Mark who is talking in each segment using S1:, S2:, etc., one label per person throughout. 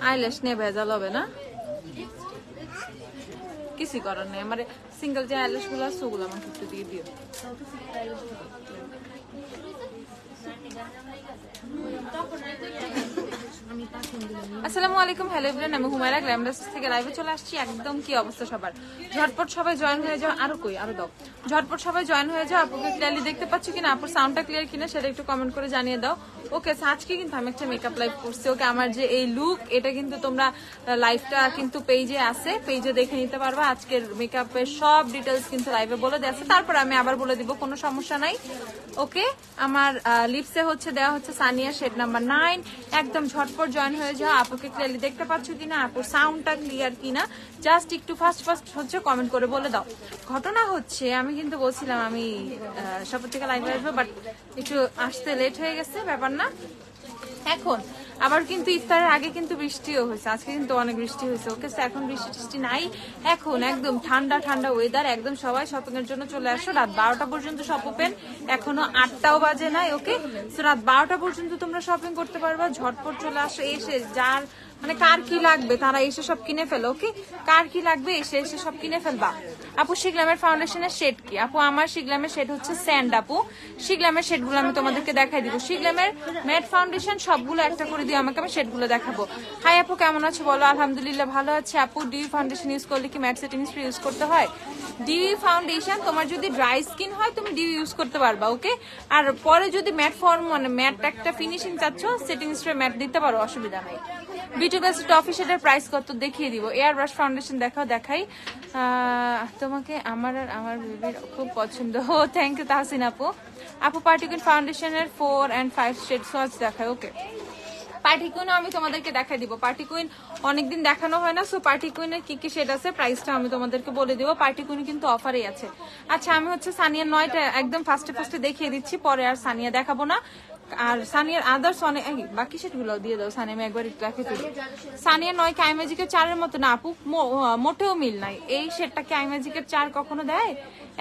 S1: Eyelash নিয়ে ভেজাল হবে না, কিছু করার নেই। আমার সিঙ্গেল যে আইল্যাশ গুলো আছে ওগুলো আমাকে একটু দিয়ে দিও। আসসালামু আলাইকুম, হ্যালো এভরিওয়ান, আমি হুমায়রা গ্ল্যামরাস থেকে লাইভে চলে আসছি। একদম কি অবস্থা সবার, ঝটপট সবাই জয়েন হয়ে যাও। আরো কই আরো দাও, ঝটপট সবাই জয়েন হয়ে যাও। আপুকে ক্লিয়ারলি দেখতে পাচ্ছ কিনা, আপুর সাউন্ডটা ক্লিয়ার কিনা সেটা একটু কমেন্ট করে জানিয়ে দাও। ওকে, আজকে কিন্তু আমি একটা মেকআপ লাইভ করছি। ওকে, আমার যে এই লুক, এটা কিন্তু তোমরা লাইভটা কিন্তু পেজে আছে, পেজে দেখে নিতে পারবা। আজকের মেকআপের সব ডিটেলস কিন্তু লাইভে বলে দেওয়া আছে, তারপর আমি আবার বলে দিব, কোনো সমস্যা নাই। ওকে, আমার লিপসে হচ্ছে দেওয়া হচ্ছে সানিয়া শেড নাম্বার 9। একদম ঝটপট জয়েন হয়ে যাও। আপুকে ক্লিয়ারলি দেখতে পাচ্ছ কিনা, আপুর সাউন্ডটা ক্লিয়ার কিনা, জাস্ট একটু ফার্স্ট হচ্ছে কমেন্ট করে বলে দাও। ঘটনা হচ্ছে, আমি কিন্তু বলছিলাম আমি সবার থেকে লাইভে আসবো, বাট একটু আসতে লেট হয়ে গেছে, ব্যাপার না। এখন আবার কিন্তু ইফতারের আগে কিন্তু বৃষ্টিও হয়েছে, আজকে কিন্তু অনেক বৃষ্টি হয়েছে। ওকে, এখন বৃষ্টি টিষ্টি নাই, এখন একদম ঠান্ডা ঠান্ডা ওয়েদার। একদম সবাই শপিং এর জন্য চলে আসো। রাত 12টা পর্যন্ত শপ ওপেন, এখনো 8টাও বাজে নাই। ওকে, তো রাত 12টা পর্যন্ত তোমরা শপিং করতে পারবা। ঝটপট চলে আসো, এসে যার মানে কার কি লাগবে তারা এসে সব কিনে ফেলো। ওকে, কার কি লাগবে এসে সব কিনে ফেলবা। আপু শিগ্লামের ফাউন্ডেশনের শেড কি? আপু আমার শিগ্লামের শেড হচ্ছে স্যান্ড। আপু শিগ্লামের শেড গুলো আমি তোমাদেরকে দেখাই দিব। শিগ্লামের ম্যাট ফাউন্ডেশন সবগুলো একটা করে দিও আমাকে, আমি শেড গুলো দেখাবো। হাই আপু, কেমন আছো বলো? আলহামদুলিল্লাহ ভালো আছে। আপু ডিউ ফাউন্ডেশন ইউজ করলে কি ম্যাট সেটিং স্প্রে ইউজ করতে হয়? ডিউ ফাউন্ডেশন তোমার যদি ড্রাই স্কিন হয় তুমি ডিউ ইউজ করতে পারবা। ওকে, আর পরে যদি ম্যাট ফর্ম মানে ম্যাট একটা ফিনিশিং চাচ্ছ, সেটিং স্প্রে ম্যাট দিতে পারো, অসুবিধা নাই। বিউটি গ্লাস টফি শেডের প্রাইস কত দেখিয়ে দিব। এয়ার ব্রাশ ফাউন্ডেশন দেখাই তোমাকে, আমার আর আমার বেবির খুব পছন্দ। ও থ্যাংক ইউ তাহসিন আপু। আপু পার্টিকুইন ফাউন্ডেশনের 4 and 5 শেড সোয়াচ দেখায়। ওকে, পার্টিকুইনও আমি তোমাদেরকে দেখাই দিব। পার্টিকুইন অনেকদিন দেখানো হয় না, সো পার্টিকুইনের কি কি শেড আছে প্রাইসটা আমি তোমাদেরকে বলে দিব। পার্টিকুইন কিন্তু অফারেই আছে। আচ্ছা, আমি হচ্ছে সানিয়ার 9টা একদম ফার্স্টে দেখিয়ে দিচ্ছি, পরে আর সানিয়া দেখাবো না। আর সানিয়ার আদার্স অনেক বাকি সেটগুলো দিয়ে দাও সানিয়া, আমি একবার একটু রাখি তুলি। সানিয়ার 9 কি আইম্যাজিকের 4-এর মতো না আপু, মোটেও মিল নাই। এই শেডটা কি আইম্যাজিকের 4 কখনো দেয়?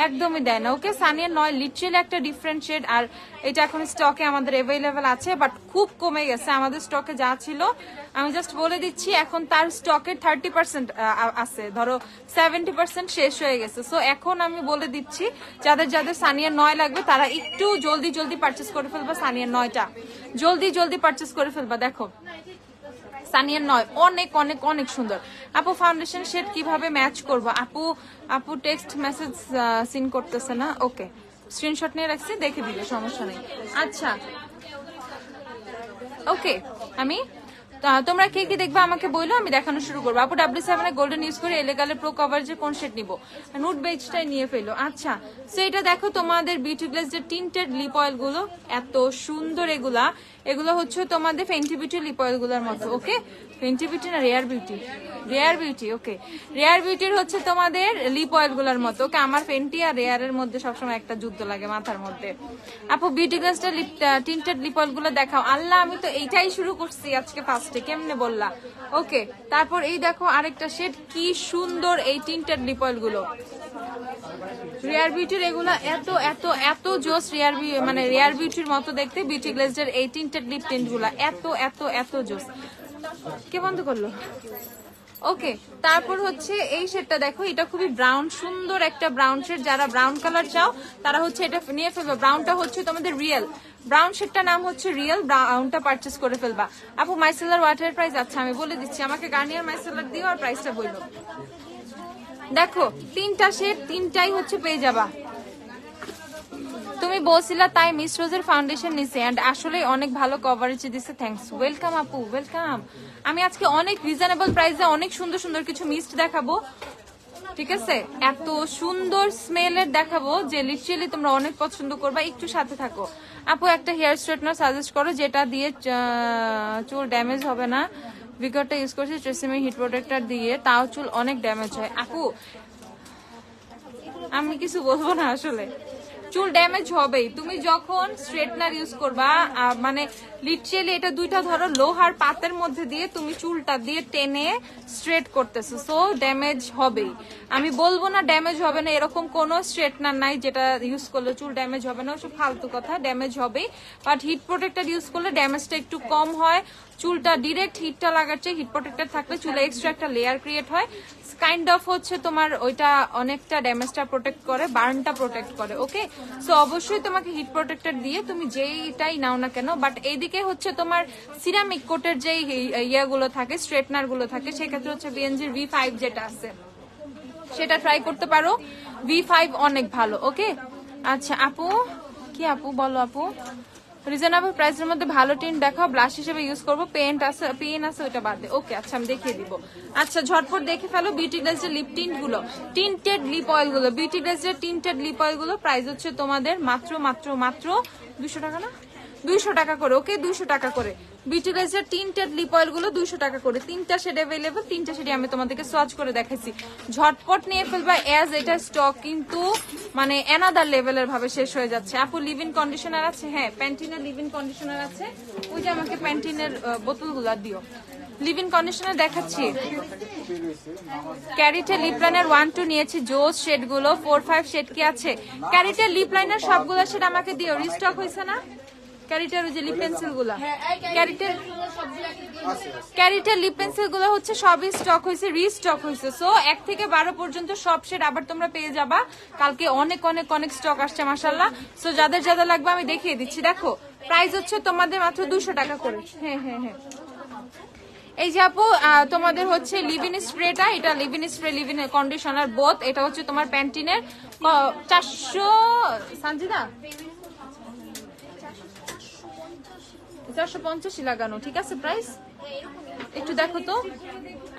S1: একদমই দেয় না। ওকে, সানিয়ার 9 লিটারালি একটা ডিফারেন্ট শেড, আর এটা এখন স্টকে আমাদের অ্যাভেলেবেল আছে, বাট খুব কমে গেছে। আমাদের স্টকে যা ছিল আমি জাস্ট বলে দিচ্ছি, এখন তার স্টকের 30% আছে, ধরো 70% শেষ হয়ে গেছে। সো এখন আমি বলে দিচ্ছি, যাদের যাদের সানিয়ার 9 লাগবে তারা একটু জলদি পারচেস করে ফেলবা। সানিয়ার 9টা জলদি পারচেস করে ফেলবা। দেখো সানিয়ার 9 অনেক অনেক অনেক সুন্দর। আপু ফাউন্ডেশন শেড কিভাবে ম্যাচ করব? আপু টেক্সট মেসেজ সিন করতেছে না। ওকে, স্ক্রিনশট নিয়ে রাখছি, দেখে দিলে সমস্যা নেই। আচ্ছা ওকে, আমি তোমরা কে কি দেখবে আমাকে বললো, আমি দেখানো শুরু করবো। আপু W7 গোল্ডেন ইউজ করে এলেগালের প্রো কভারেজে কোন শেড নিবো? নুড বেজটাই নিয়ে ফেলো। আচ্ছা, সো এটা দেখো তোমাদের বিউটি গ্লেজ যে টিন্টেড লিপ অয়েল গুলো এত সুন্দর, এগুলো হচ্ছে তোমাদের ফেন্টি বিউটি লিপ অয়েল গুলোর মতো। ওকে, ফেন্টি বিউটি না রেয়ার বিউটি। ওকে, রেয়ার বিউটির হচ্ছে তোমাদের লিপ অয়েল গুলোর মতো। ওকে, আমার ফেন্টি আর রেয়ারের মধ্যে সবসময় একটা যুদ্ধ লাগে মাথার মধ্যে। আপু বিউটি গ্লেজটা টিন্টেড লিপ অয়েল গুলো দেখাও। আল্লাহ, আমি তো এইটাই শুরু করছি আজকে ফার্স্টে, কেমনে বললা? ওকে, তারপর এই দেখো আরেকটা শেড, কি সুন্দর এই টিন্টেড লিপ অয়েল গুলো। রেয়ার বিউটির এগুলো এত জোস, রেয়ার বিউটির মতো দেখতে বিউটি গ্লেজের এই টিন্টেড লিপ টিন্ট গুলা এত জোস। কে বন্ধ করলো? ওকে, তারপর হচ্ছে এই শেডটা দেখো, এটা খুবই ব্রাউন, সুন্দর একটা ব্রাউন শেড। যারা ব্রাউন কালার চাও তারা হচ্ছে এটা নিয়ে ফেলবে। ব্রাউনটা হচ্ছে তোমাদের রিয়েল ব্রাউন শেডটার নাম হচ্ছে রিয়েল, ব্রাউনটা পারচেস করে ফেলবা। আপু মাইসেলার ওয়াটার প্রাইস? আচ্ছা আমি বলে দিচ্ছি, আমাকে গার্নিয়ার মাইসেলার দিও আর প্রাইসটা বললো। দেখো 3টা শেড, 3টাই হচ্ছে পেয়ে যাবা। তুমি বলছিলা তাই মিস রোজের ফাউন্ডেশন নিছে, এন্ড আসলে অনেক ভালো কভারেজ দিছে। থ্যাঙ্কস, ওয়েলকাম আপু, ওয়েলকাম। আমি আজকে অনেক রিজনেবল প্রাইসে অনেক সুন্দর কিছু মিস্ট দেখাবো, ঠিক আছে? এত সুন্দর স্মেলের দেখাবো যে লিটারালি তোমরা অনেক পছন্দ করবা। একটু সাথে থাকো। আপু একটা হেয়ার স্ট্রেটনার সাজেস্ট করো যেটা দিয়ে চুল ড্যামেজ হবে না। ভিগরটা ইউজ করছি ট্রেসেমি হিট প্রোটেক্টর দিয়ে, তাও চুল অনেক ড্যামেজ হয়। আপু আমি কিছু বলবো না আসলে, চুল ড্যামেজ হবেই। তুমি যখন স্ট্রেটনার ইউজ করবা, মানে লিটারালি এটা দুইটা ধরো লোহার পাতের মধ্যে দিয়ে তুমি চুলটা দিয়ে টেনে স্ট্রেট করতেছো, সো ড্যামেজ হবেই। আমি বলবো না ড্যামেজ হবে না, এরকম কোনো স্ট্রেটনার নাই যেটা ইউজ করলে চুল ড্যামেজ হবে না, ওসব ফালতু কথা, ড্যামেজ হবেই। বাট হিট প্রোটেক্টর ইউজ করলে ড্যামেজটা একটু কম হয়। চুলটা ডিরেক্ট হিটটা লাগাচ্ছে, হিট প্রোটেক্টর থাকলে চুলে এক্সট্রা একটা লেয়ার ক্রিয়েট হয়, কাইন্ড অফ হচ্ছে তোমার ওইটা অনেকটা ড্যামেজটা প্রোটেক্ট করে, বার্নটা প্রোটেক্ট করে। ওকে, সো অবশ্যই তোমাকে হিট প্রোটেক্টর দিয়ে তুমি যেইটাই নাও না কেন, বাট এইদিকে হচ্ছে তোমার সিরামিক কোটের যে ইয়াগুলো থাকে, স্ট্রেটনার গুলো থাকে, সেক্ষেত্রে হচ্ছে বিএনজির V5 যেটা আছে সেটা ট্রাই করতে পারো। V5 অনেক ভালো। ওকে, আচ্ছা আপু, কি আপু বলো আপু? রিজনেবল প্রাইসের মধ্যে ভালো টিন্ট দেখাও, ব্লাশ হিসেবে ইউজ করবো, পেন আছে ওইটা বাদ দে। ওকে, আচ্ছা আমি দেখিয়ে দিব। আচ্ছা ঝটপট দেখে ফেলো বিউটি গ্লেজের লিপ টিন্ট গুলো, টিন্টেড লিপ অয়েল গুলো, বিউটি গ্লেজের টিন্টেড লিপ অয়েল গুলো প্রাইস হচ্ছে তোমাদের মাত্র মাত্র মাত্র 200 টাকা না, 200 টাকা করে। ওকে, 200 টাকা করে বিউটি গ্লেজের টিন্টেড লিপ অয়েল গুলো 200 টাকা করে। 3টা শেড অ্যাভেলেবল, 3টা শেডে আমি তোমাদেরকে সোয়াচ করে দেখাইছি। ঝটপট নিয়ে ফেলবা, এজ এটা স্টক কিন্তু মানে অ্যানাদার লেভেলের ভাবে শেষ হয়ে যাচ্ছে। আপু লিভ ইন কন্ডিশনার আছে? হ্যাঁ, প্যান্টিনের লিভ ইন কন্ডিশনার আছে। ওই যে আমাকে প্যান্টিনের বোতলগুলো দিও। লিভ ইন কন্ডিশনার দেখাচ্ছি। ক্যারিটে লিপ লাইনার 1-2 নিয়েছি, জোস শেড গুলো 4-5 শেড কি আছে? ক্যারিটে লিপ লাইনার সবগুলো শেড আমাকে দিও। রিস্টক হয়েছে না ক্যারিটার ওই যে লিপ পেন্সিল গুলা? ক্যারিটার লিপ পেন্সিল গুলো হচ্ছে সবই স্টক হয়েছে, রিস্টক হয়েছে। সো 1 থেকে 12 পর্যন্ত সব শেড আবার তোমরা পেয়ে যাবা। কালকে অনেক অনেক অনেক স্টক আসছে মাশাআল্লাহ। সো যাদের যাদের লাগবে আমি দেখিয়ে দিচ্ছি। দেখো প্রাইস হচ্ছে তোমাদের মাত্র 200 টাকা করে। হ্যাঁ হ্যাঁ হ্যাঁ, এই যে আপু তোমাদের হচ্ছে লিভিন স্প্রেটা, এটা লিভিন স্প্রে, লিভিন কন্ডিশনার বোথ। এটা হচ্ছে তোমার প্যান্টিনের 400 সানজিদা 450 লাগানো, ঠিক আছে প্রাইস একটু দেখো তো।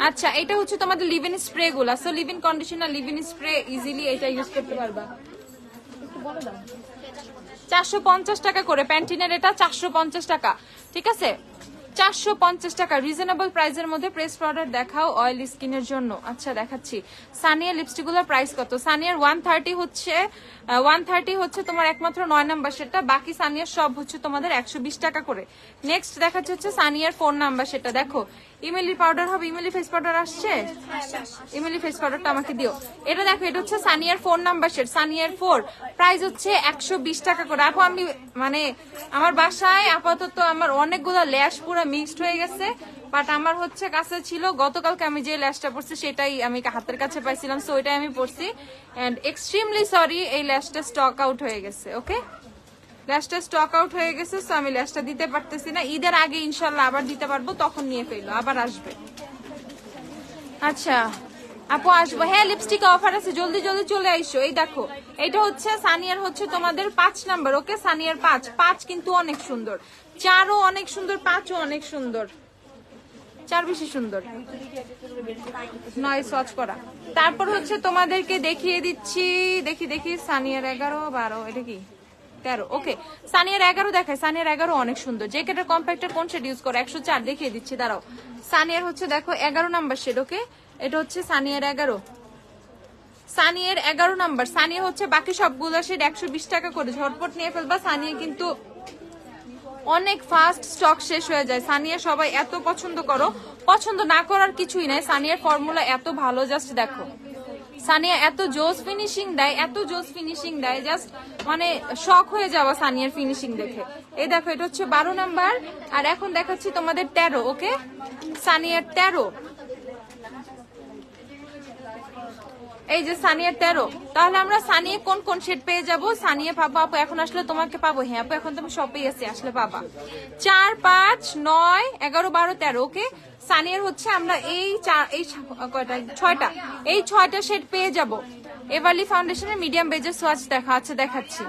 S1: আচ্ছা এটা হচ্ছে তোমাদের লিভিন স্প্রে গুলা। সো লিভিন কন্ডিশনার, লিভিন স্প্রে ইজিলি এটা ইউজ করতে পারবা। একটু বলে দাও 450 টাকা করে প্যান্টিনের, এটা 450 টাকা, ঠিক আছে 450 টাকা রিজনেবল প্রাইসের মধ্যে। প্রেস পাউডার দেখাও অয়েল স্কিনের জন্য। আচ্ছা দেখাচ্ছি। সানিয়া লিপস্টিক গুলোর প্রাইস কত? সানিয়ার 130 হচ্ছে তোমার একমাত্র 9 নাম্বার সেটা, বাকি সানিয়ার সব হচ্ছে তোমাদের 120 টাকা করে। নেক্সট দেখাচ্ছে হচ্ছে সানিয়ার 4 নাম্বার সেটা। দেখো ইমেলি পাউডার হবে, ইমেলি ফেস পাউডার আসছে, ইমেলি ফেস পাউডারটা আমাকে দিও। এটা দেখো, এটা হচ্ছে সানিয়ার 4 নাম্বার সেট, সানিয়ার 4 প্রাইস হচ্ছে 120 টাকা করে। আপু আমি মানে আমার বাসায় আপাতত আমার অনেকগুলো ল্যাশ পুরো মিক্সড হয়ে গেছে, বাট আমার হচ্ছে কাছে ছিল গতকালকে আমি যে ল্যাশটা পরছি সেটাই আমি হাতের কাছে পাইছিলাম, সো ওইটাই আমি পরছি। এন্ড এক্সট্রিমলি সরি, এই ল্যাশটা স্টক আউট হয়ে গেছে। ওকে, ল্যাশটা স্টক আউট হয়ে গেছে, সো আমি ল্যাশটা দিতে পারতেছি না। ঈদের আগে ইনশাল্লাহ আবার দিতে পারবো, তখন নিয়ে ফেললো, আবার আসবে। আচ্ছা আপু আসবো, হ্যাঁ লিপস্টিক অফার আছে, জলদি জলদি চলে আইসো। এই দেখো এটা হচ্ছে সানিয়ার হচ্ছে তোমাদের 5 নাম্বার। ওকে, সানিয়ার 5 কিন্তু অনেক সুন্দর, 4ও অনেক সুন্দর, 5ও অনেক সুন্দর, 4 বেশি সুন্দর, 9 সোয়াচ করা। তারপর হচ্ছে তোমাদেরকে দেখিয়ে দিচ্ছি, দেখি সানিয়ার 11, 12, এটা কি 13। ওকে, সানিয়ার 11 দেখায়, সানিয়ার 11 অনেক সুন্দর। জ্যাকেটের কম্প্যাক্টের কোন শেড ইউজ করো? 104 দেখিয়ে দিচ্ছি, দাঁড়াও। সানিয়ার হচ্ছে দেখো 11 নাম্বার শেড। ওকে, এটা হচ্ছে সানিয়ার 11, সানিয়ার 11 নাম্বার। সানিয়া হচ্ছে বাকি সবগুলো শেড 120 টাকা করে, ঝটপট নিয়ে ফেলবা। সানিয়া কিন্তু অনেক ফাস্ট স্টক শেষ হয়ে যায়। সানিয়া সবাই এত পছন্দ করো, পছন্দ না করার কিছুই নাই, সানিয়ার ফর্মুলা এত ভালো। জাস্ট দেখো সানিয়া এত জোস ফিনিশিং দেয়, এত জোস ফিনিশিং দেয়, জাস্ট মানে শক হয়ে যাওয়া সানিয়ার ফিনিশিং দেখে। এই দেখো এটা হচ্ছে 12 নাম্বার, আর এখন দেখাচ্ছি তোমাদের 13। ওকে, সানিয়ার 13, এই যে সানিয়া 13। তাহলে আমরা সানিয়া কোন কোন শেড পেয়ে যাব? সানিয়া পাবো আপু এখন আসলে তোমাকে পাবো? হ্যাঁ আপু এখন তুমি শপেই আছি, আসলে পাবা। 4, 5, 9, 11, 12, 13। ওকে, সানিয়ার হচ্ছে আমরা এই 6টা, এই 6টা শেড পেয়ে যাব। এভারলি ফাউন্ডেশনের মিডিয়াম বেজের সোয়াচ দেখা আছে, দেখাচ্ছি।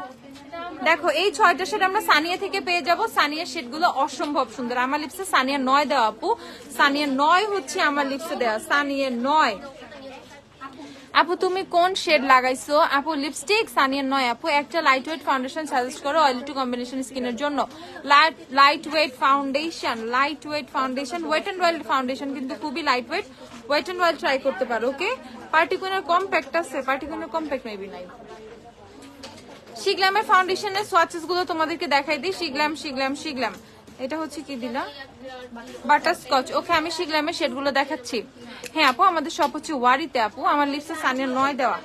S1: দেখো এই 6টা শেড আমরা সানিয়া থেকে পেয়ে যাব। সানিয়ার শেড গুলো অসম্ভব সুন্দর। আমার লিপসে সানিয়া 9 দেওয়া আপু, সানিয়া 9 হচ্ছে আমার লিপসে দেওয়া, সানিয়া 9। আপু তুমি কোন শেড লাগাইছো? আপু লিপস্টিক সানিয়ার 9। আপু একটা লাইট ওয়েট ফাউন্ডেশন সাজেস্ট করো অয়েলি টু কম্বিনেশন স্কিনের জন্য। Light weight foundation, Wet and Wild foundation কিন্তু খুবই light weight, Wet and Wild try করতে পারো। ওকে, পার্টিকুলার কম্প্যাক্ট আছে, পার্টিকুলার কম্প্যাক্ট মেবি নাই। শিগ্ল্যামের ফাউন্ডেশনের সোয়াচেস গুলো তোমাদেরকে দেখাই দিই। শিগ্ল্যাম এটা হচ্ছে কি দিলা, বাটারস্কচ। ওকে, আমি শিগ্ল্যামের শেড গুলো দেখাচ্ছি। হ্যাঁ আপু, আমাদের সব হচ্ছে ওয়ারিতে আপু। আমার লিপসে সানিয়ার 9 দেওয়া,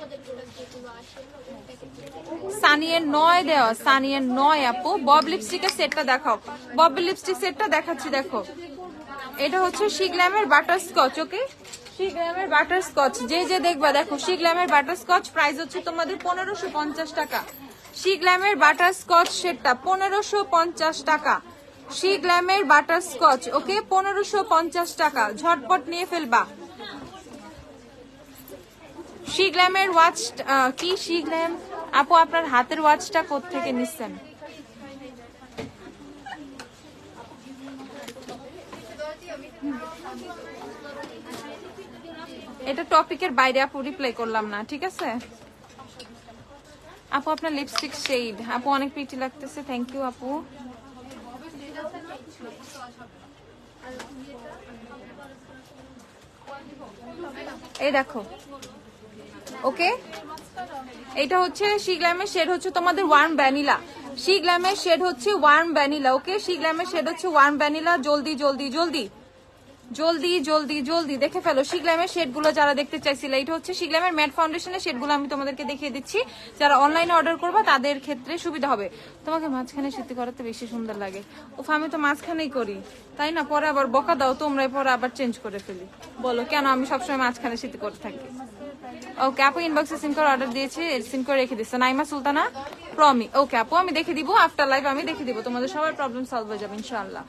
S1: সানিয়ার 9 আপু। বব লিপস্টিকের সেটটা দেখাও, বব লিপস্টিক সেটটা দেখাচ্ছি। দেখো, এটা হচ্ছে শিগ্ল্যামের বাটারস্কচ। ওকে, শিগ্ল্যামের বাটারস্কচ যে দেখবা, দেখো শিগ্ল্যামের বাটারস্কচ প্রাইস হচ্ছে তোমাদের 1550 টাকা। শিগ্ল্যামের বাটারস্কচ সেটটা 1550 টাকা। শিগ্ল্যামের বাটারস্কচ, ওকে, 1550 টাকা। ঝটপট নিয়ে ফেলবা। শিগ্ল্যামের ওয়াচ কি শিগ্ল্যাম আপু, আপনার হাতের ওয়াচটা কোত্থেকে নিচ্ছেন? এটা টপিকের বাইরে আপু, রিপ্লাই করলাম না, ঠিক আছে আপু। আপনার লিপস্টিক শেড আপু অনেক প্রিটি লাগতেছে, থ্যাংক ইউ আপু। এই দেখো, ওকে, এটা হচ্ছে শিগ্ল্যামের শেড হচ্ছে তোমাদের ওয়ার্ম ভ্যানিলা। শিগ্ল্যামের শেড হচ্ছে ওয়ার্ম ভ্যানিলা। ওকে, শিগ্ল্যামের শেড হচ্ছে ওয়ার্ম ভ্যানিলা। জলদি জলদি জলদি জলদি জলদি জলদি দেখে ফেলো শিগ্ল্যামের শেড গুলো যারা দেখতে চাইছিল। এটা হচ্ছে শিগ্ল্যামের ম্যাট ফাউন্ডেশনের শেড গুলো আমি তোমাদেরকে দেখিয়ে দিচ্ছি। যারা অনলাইনে অর্ডার করবা তাদের ক্ষেত্রে সুবিধা হবে। তোমাকে মাঝখানে সিদ্ধি করাতে বেশি সুন্দর লাগে। উফ, আমি তো মাঝখানেই করি, তাই না? পরে আবার বকা দাও তোমরা, পরে আবার চেঞ্জ করে ফেলি। বলো কেন আমি সবসময় মাঝখানে সিদ্ধি করতে থাকি? ওকে আপু, ইনবক্সে সিম করে অর্ডার দিয়েছে, সিম করে রেখে দিচ্ছে নাইমা সুলতানা প্রমি। ওকে আপু, আমি দেখে দিব আফটার লাইভ, আমি দেখে দিব, তোমাদের সবার প্রবলেম সলভ হয়ে যাবে ইনশাআল্লাহ।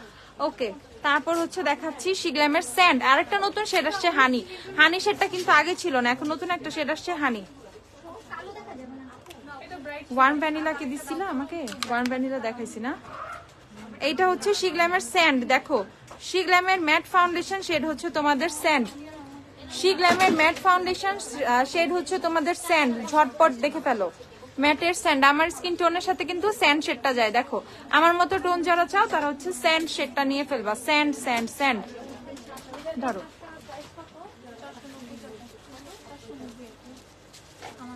S1: ওকে, তারপর হচ্ছে দেখাচ্ছি শিগ্ল্যামের স্যান্ড। আরেকটা নতুন শেড আসছে হানি। হানি শেডটা কিন্তু আগে ছিল না, এখন নতুন একটা শেড আসছে হানি। ওয়ার্ম ভ্যানিলা কি দিচ্ছিল আমাকে? ওয়ার্ম ভ্যানিলা দেখাইছি না? এইটা হচ্ছে শিগ্ল্যামের স্যান্ড। দেখো, শিগ্ল্যামের ম্যাট ফাউন্ডেশন শেড হচ্ছে তোমাদের স্যান্ড। শিগ্ল্যামের ম্যাট ফাউন্ডেশন শেড হচ্ছে তোমাদের স্যান্ড। ঝটপট দেখে ফেলো, ম্যাটের স্যান্ড। আমার স্কিন টোনের সাথে কিন্তু স্যান্ড শেডটা যায়। দেখো, আমার মতো টোন যারা চাও তারা হচ্ছে স্যান্ড শেডটা নিয়ে ফেলবা। Sand sand sand. ধরো,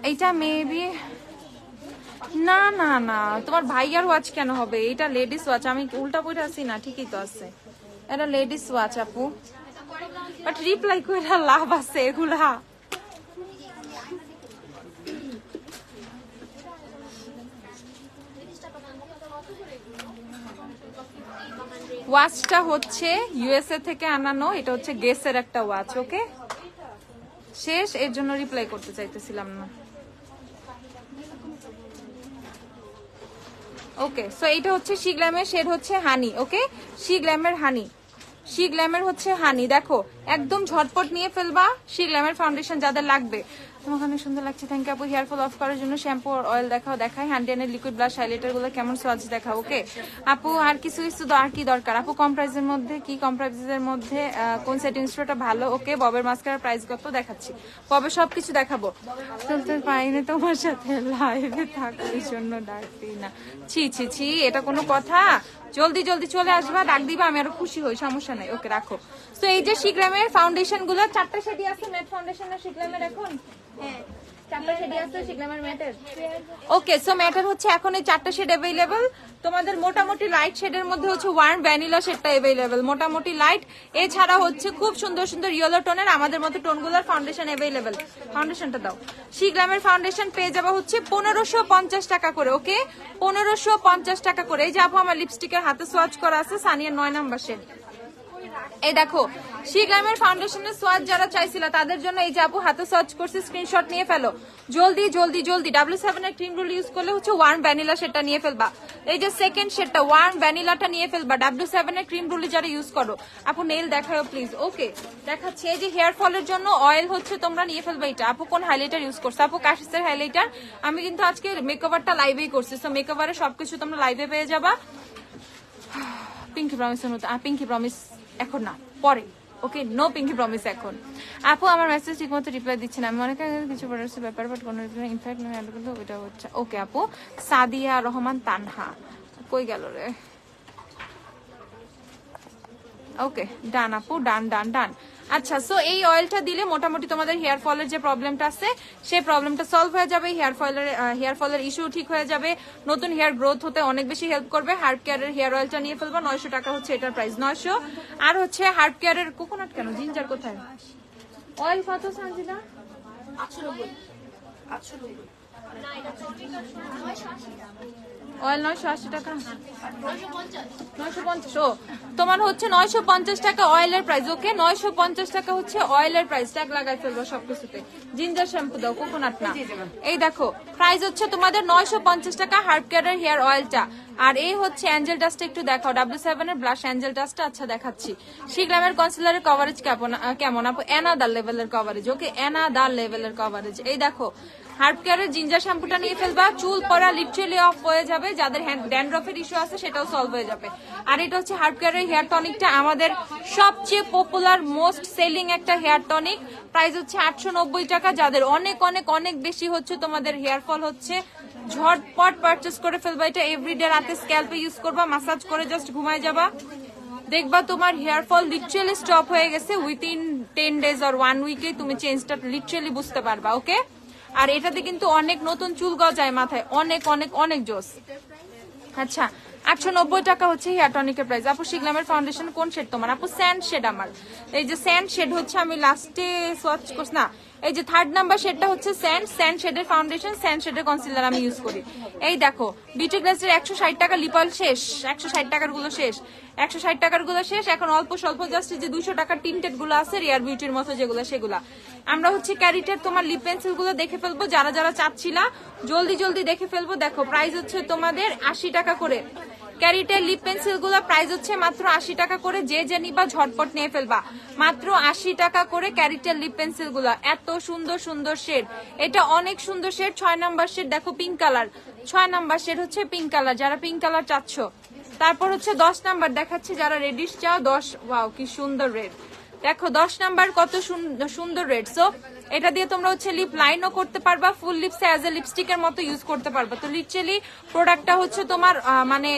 S1: এইটা মেবি না না না, তোমার ভাইয়ার ওয়াচ কেন হবে? এটা লেডিস ওয়াচ। আমি উল্টা পড়ে আছি না? ঠিকই তো আছে, এটা লেডিস ওয়াচ আপু। বাট রিপ্লাই করে লাভ আছে এগুলা। ওয়াচটা হচ্ছে ইউএসএ থেকে আনানো, এটা হচ্ছে গেসের একটা ওয়াচ। ওকে, শেষ, এর জন্য রিপ্লাই করতে চাইতেছিলাম না। ওকে, সো এইটা হচ্ছে শিগ্ল্যামের শেড হচ্ছে হানি। ওকে, শিগ্ল্যামের হানি, শিগ্ল্যামের হচ্ছে হানি। দেখো, একদম ঝটপট নিয়ে ফেলবা শিগ্ল্যামের ফাউন্ডেশন যাদের লাগবে। তোমাকে অনেক সুন্দর লাগছে, থ্যাংক ইউ আপু। হেয়ার ফল অফ করার জন্য শ্যাম্পু আর অয়েল দেখাও। দেখাই হ্যান্ডেনের লিকুইড ব্লাশ হাইলাইটার গুলো কেমন সোয়াচ দেখাও। ওকে আপু, আর কিছু আর কি দরকার আপু? কম প্রাইসের মধ্যে কি, কম প্রাইসের মধ্যে কোন সেটিং স্প্রেটা ভালো? ওকে, ববের মাস্কারার প্রাইস কত দেখাচ্ছি, ববের সবকিছু দেখাবো। চলতে পারিনি তোমার সাথে লাইভে থাকার জন্য, ডাকবি না? ছি ছি ছি, এটা কোনো কথা? জলদি জলদি চলে আসবা, ডাক দিবা, আমি আরো খুশি হই, সমস্যা নাই। ওকে, রাখো। তো এই যে শিগ্ল্যামের ফাউন্ডেশন গুলো 4টা শেডই আছে ম্যাট ফাউন্ডেশনের শিগ্ল্যামের এখন। হ্যাঁ, 4টা শেডই আছে শিগ্ল্যামের ম্যাটের। ওকে, সো ম্যাটের হচ্ছে এখন এই 4টা শেড अवेलेबल। তোমাদের মোটামুটি লাইট শেডের মধ্যে হচ্ছে ওয়ার্ম ভ্যানিলা শেডটা अवेलेबल, মোটামুটি লাইট। এছাড়া হচ্ছে খুব সুন্দর সুন্দর ইয়েলো টোনের আমাদের মতো টোনগুলোর ফাউন্ডেশন अवेलेबल। ফাউন্ডেশনটা দাও। শিগ্ল্যামের ফাউন্ডেশন পেয়ে যাবে হচ্ছে 1550 টাকা করে। ওকে, 1550 টাকা করে। এই যে আপু, আমার লিপস্টিকের হাতে সোয়াচ করা আছে, সানিয়ার 9 নাম্বার শেড। এই দেখো, শিগ্ল্যামের ফাউন্ডেশনের সোয়াচ যারা চাইছিল তাদের জন্য এই যে আপু হাতে সোয়াচ করছে, স্ক্রিনশট নিয়ে ফেলো জলদি জলদি জলদি। W7 এর ক্রিম রোল ইউজ করলে হচ্ছে ওয়ার্ম ভ্যানিলা শেডটা নিয়ে ফেলবা। এই যে সেকেন্ড শেডটা ওয়ার্ম ভ্যানিলাটা নিয়ে ফেলবা। W7 এর ক্রিম রোল যারা ইউজ করো আপু, নেল দেখাও প্লিজ। ওকে, দেখাচ্ছি। এই যে হেয়ার ফলের জন্য অয়েল হচ্ছে তোমরা নিয়ে ফেলবা এটা। আপু কোন হাইলাইটার ইউজ করছো? আপু কাশিসের হাইলাইটার। আমি কিন্তু আজকে মেকওভারটা লাইভেই করছি, সো মেকওভারে সবকিছু তোমরা লাইভে পেয়ে যাবা। পিঙ্কি প্রমিস, পিঙ্কি প্রমিস এখন না, পরে। ওকে, নো পিঙ্কি প্রমিস এখন। আপু আমার মেসেজ ঠিক মতো রিপ্লাই দিচ্ছে না, আমি অনেক কিছু প্রোডাক্টের ব্যাপার, বাট কোনো রিপ্লাই ইনফ্যাক্ট ওইটা হচ্ছে। ওকে আপু, সাদিয়া রহমান তানহা কই গেল রে? ওকে, ডান আপু, ডান ডান ডান। আচ্ছা, সো এই অয়েলটা দিলে মোটামুটি তোমাদের হেয়ার ফলের যে প্রবলেমটা আছে সেই প্রবলেমটা সলভ হয়ে যাবে, হেয়ার ফলের ইস্যু ঠিক হয়ে যাবে, নতুন হেয়ার গ্রোথ হতে অনেক বেশি হেল্প করবে। হার্ব কেয়ারের হেয়ার অয়েলটা নিয়ে ফেলবো, 900 টাকা হচ্ছে এটার প্রাইস, 900। আর হচ্ছে হার্ব কেয়ারের কোকোনাট কেন, জিঞ্জার কোথায়? অয়েল কত সানজিদা? 890। অয়েল 980 টাকা, 950। ও তোমার হচ্ছে 950 টাকা অয়েলের প্রাইস। ওকে, 950 টাকা হচ্ছে অয়েলের প্রাইস। ট্যাগ লাগাই ফেলবো সবকিছুতে। জিঞ্জার শ্যাম্পু দাও, কোকোনাট না। এই দেখো প্রাইস হচ্ছে তোমাদের 950 টাকা হার্ব কেয়ারের হেয়ার অয়েলটা। আর এই হচ্ছে অ্যাঞ্জেল ডাস্টটা, একটু দেখাও W7 এর ব্লাশ অ্যাঞ্জেল ডাস্টটা। আচ্ছা দেখাচ্ছি। শিগ্রামের কনসিলারের কভারেজ কেমন আপু? এনাদার লেভেলের কভারেজ। ওকে, এনাদার লেভেলের কভারেজ। এই দেখো হার্ব কেয়ারের জিঞ্জার শ্যাম্পুটা নিয়ে ফেলবা, চুল পড়া লিটারালি অফ হয়ে যাবে, যাদের ড্যান্ড্রফের ইস্যু আছে সেটাও সলভ হয়ে যাবে। আর এটা হচ্ছে হার্ব কেয়ারের হেয়ার টনিকটা, আমাদের সবচেয়ে পপুলার মোস্ট সেলিং একটা হেয়ার টনিক। প্রাইস হচ্ছে 890 টাকা। যাদের অনেক অনেক অনেক বেশি হচ্ছে তোমাদের হেয়ার ফল হচ্ছে, ঝটপট পারচেস করে ফেলবা এটা। এভরিডে রাতে স্ক্যাল্পে ইউজ করবা, মাসাজ করে জাস্ট ঘুমায় যাবা, দেখবা তোমার হেয়ার ফল লিটারালি স্টপ হয়ে গেছে। উইথিন 10 days or 1 week তুমি চেঞ্জটা লিটারালি বুঝতে পারবা। ওকে, আর এটাতে কিন্তু অনেক নতুন চুল গজায় মাথায়, অনেক অনেক অনেক জোস। আচ্ছা, 890 টাকা হচ্ছে হেয়ার টনিকের প্রাইস। আপু শিগলামের ফাউন্ডেশন কোন শেড তোমার? আপু স্যান্ড শেড আমার। এই যে স্যান্ড শেড হচ্ছে, আমি লাস্টে সোয়াচ করছি না, এই যে 3rd নাম্বার শেডটা হচ্ছে স্যান্ড শেডের ফাউন্ডেশন, স্যান্ড শেডের কনসিলার আমি ইউজ করি। এই দেখো বিউটি গ্লাসের 160 টাকা লিপ অয়েল শেষ, 160 টাকার গুলো শেষ, 160 টাকার গুলো শেষ। এখন অল্প স্বল্প জাস্ট যে 200 টাকার টিন্টেড গুলো আছে রিয়ার বিউটির মতো যেগুলো, সেগুলা আমরা হচ্ছে ক্যারিটের তোমার লিপ পেন্সিল গুলো দেখে ফেলবো, যারা যারা চাচ্ছিলা জলদি জলদি দেখে ফেলবো। দেখো প্রাইস হচ্ছে তোমাদের 80 টাকা করে। ক্যারিটের লিপ পেন্সিল গুলো প্রাইস হচ্ছে মাত্র 80 টাকা করে। যে যে নিবা ঝটপট নিয়ে ফেলবা, মাত্র 80 টাকা করে ক্যারিটের লিপ পেন্সিল গুলো। এত সুন্দর সুন্দর শেড, এটা অনেক সুন্দর শেড। 6 নাম্বার শেড দেখো পিঙ্ক কালার, 6 নাম্বার শেড হচ্ছে পিঙ্ক কালার, যারা পিঙ্ক কালার চাচ্ছ। তারপর হচ্ছে 10 নাম্বার দেখাচ্ছি, যারা রেডিশ চাও 10। ওয়াও কি সুন্দর রেড, দেখো 10 নাম্বার কত সুন্দর রেড। সো এটা দিয়ে তোমরা হচ্ছে লিপ লাইনও করতে পারবা, ফুল লিপসে অ্যাজ এ লিপস্টিকের মতো ইউজ করতে পারবা। তো লিটারালি প্রোডাক্টটা হচ্ছে তোমার মানে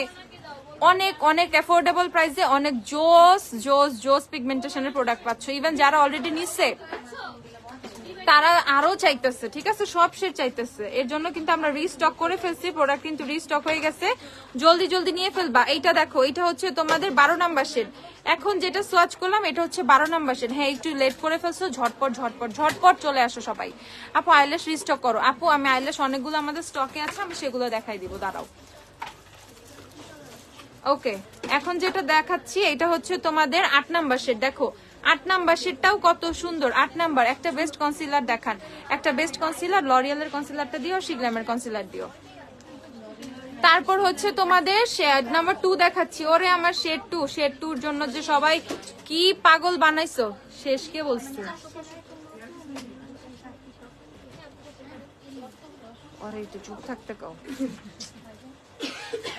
S1: অনেক অনেক অ্যাফোর্ডেবল প্রাইসে অনেক জোস জোস জোস পিগমেন্টেশনের প্রোডাক্ট পাচ্ছ। ইভেন যারা অলরেডি নিচ্ছে তারা আরো চাইতেছে, ঠিক আছে, সব শেড চাইতেছে। এর জন্য কিন্তু আমরা রিস্টক করে ফেলছি, প্রোডাক্ট কিন্তু রিস্টক হয়ে গেছে, জলদি জলদি নিয়ে ফেলবা। এইটা দেখো, এটা হচ্ছে তোমাদের 12 নাম্বার শেড। এখন যেটা সোয়াচ করলাম এটা হচ্ছে 12 নাম্বার শেড। হ্যাঁ একটু লেট করে ফেলছো, ঝটপট ঝটপট ঝটপট চলে আসো সবাই। আপু আইল্যাশ রিস্টক করো। আপু আমি আইল্যাশ অনেকগুলো আমাদের স্টকে আছে, আমি সেগুলো দেখাই দিব, দাঁড়াও। ওকে, এখন যেটা দেখাচ্ছি এটা হচ্ছে তোমাদের 8 নাম্বার শেড। দেখো 8 নাম্বার শেডটাও কত সুন্দর। 8 নাম্বার একটা বেস্ট কনসিলার দেখান, একটা বেস্ট কনসিলার, লরিয়ালের কনসিলারটা দিও, শিগ্রামের কনসিলার দিও। তারপর হচ্ছে তোমাদের শেড নাম্বার 2 দেখাচ্ছি। ওরে আমার শেড 2, শেড 2-র জন্য যে সবাই কি পাগল বানাইছো শেষ কে বলছি। ওরে একটু চুপ থাকতে কও।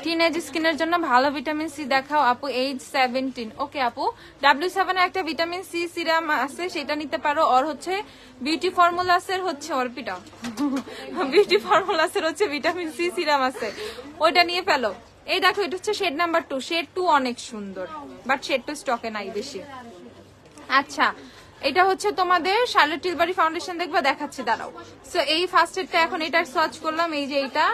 S1: টিনেজ স্কিনের জন্য ভালো ভিটামিন সি দেখাও আপু, এজ 17। ওকে আপু, W7 এর একটা ভিটামিন সি সিরাম আছে, সেটা নিতে পারো। আর হচ্ছে বিউটি ফর্মুলাসের হচ্ছে অর্পিটা বিউটি ফর্মুলাসের হচ্ছে ভিটামিন সি সিরাম আছে, ওইটা নিয়ে ফেলো। এই দেখো এটা হচ্ছে শেড নাম্বার 2। শেড 2 অনেক সুন্দর, বাট শেড 2 স্টকে নাই বেশি। আচ্ছা, এটা হচ্ছে তোমাদের শার্লট টিলবারি ফাউন্ডেশন, দেখবা দেখাচ্ছি, দাঁড়াও। সো এই ফার্স্ট শেডটা এখন এটার সার্চ করলাম, এই যে এইটা।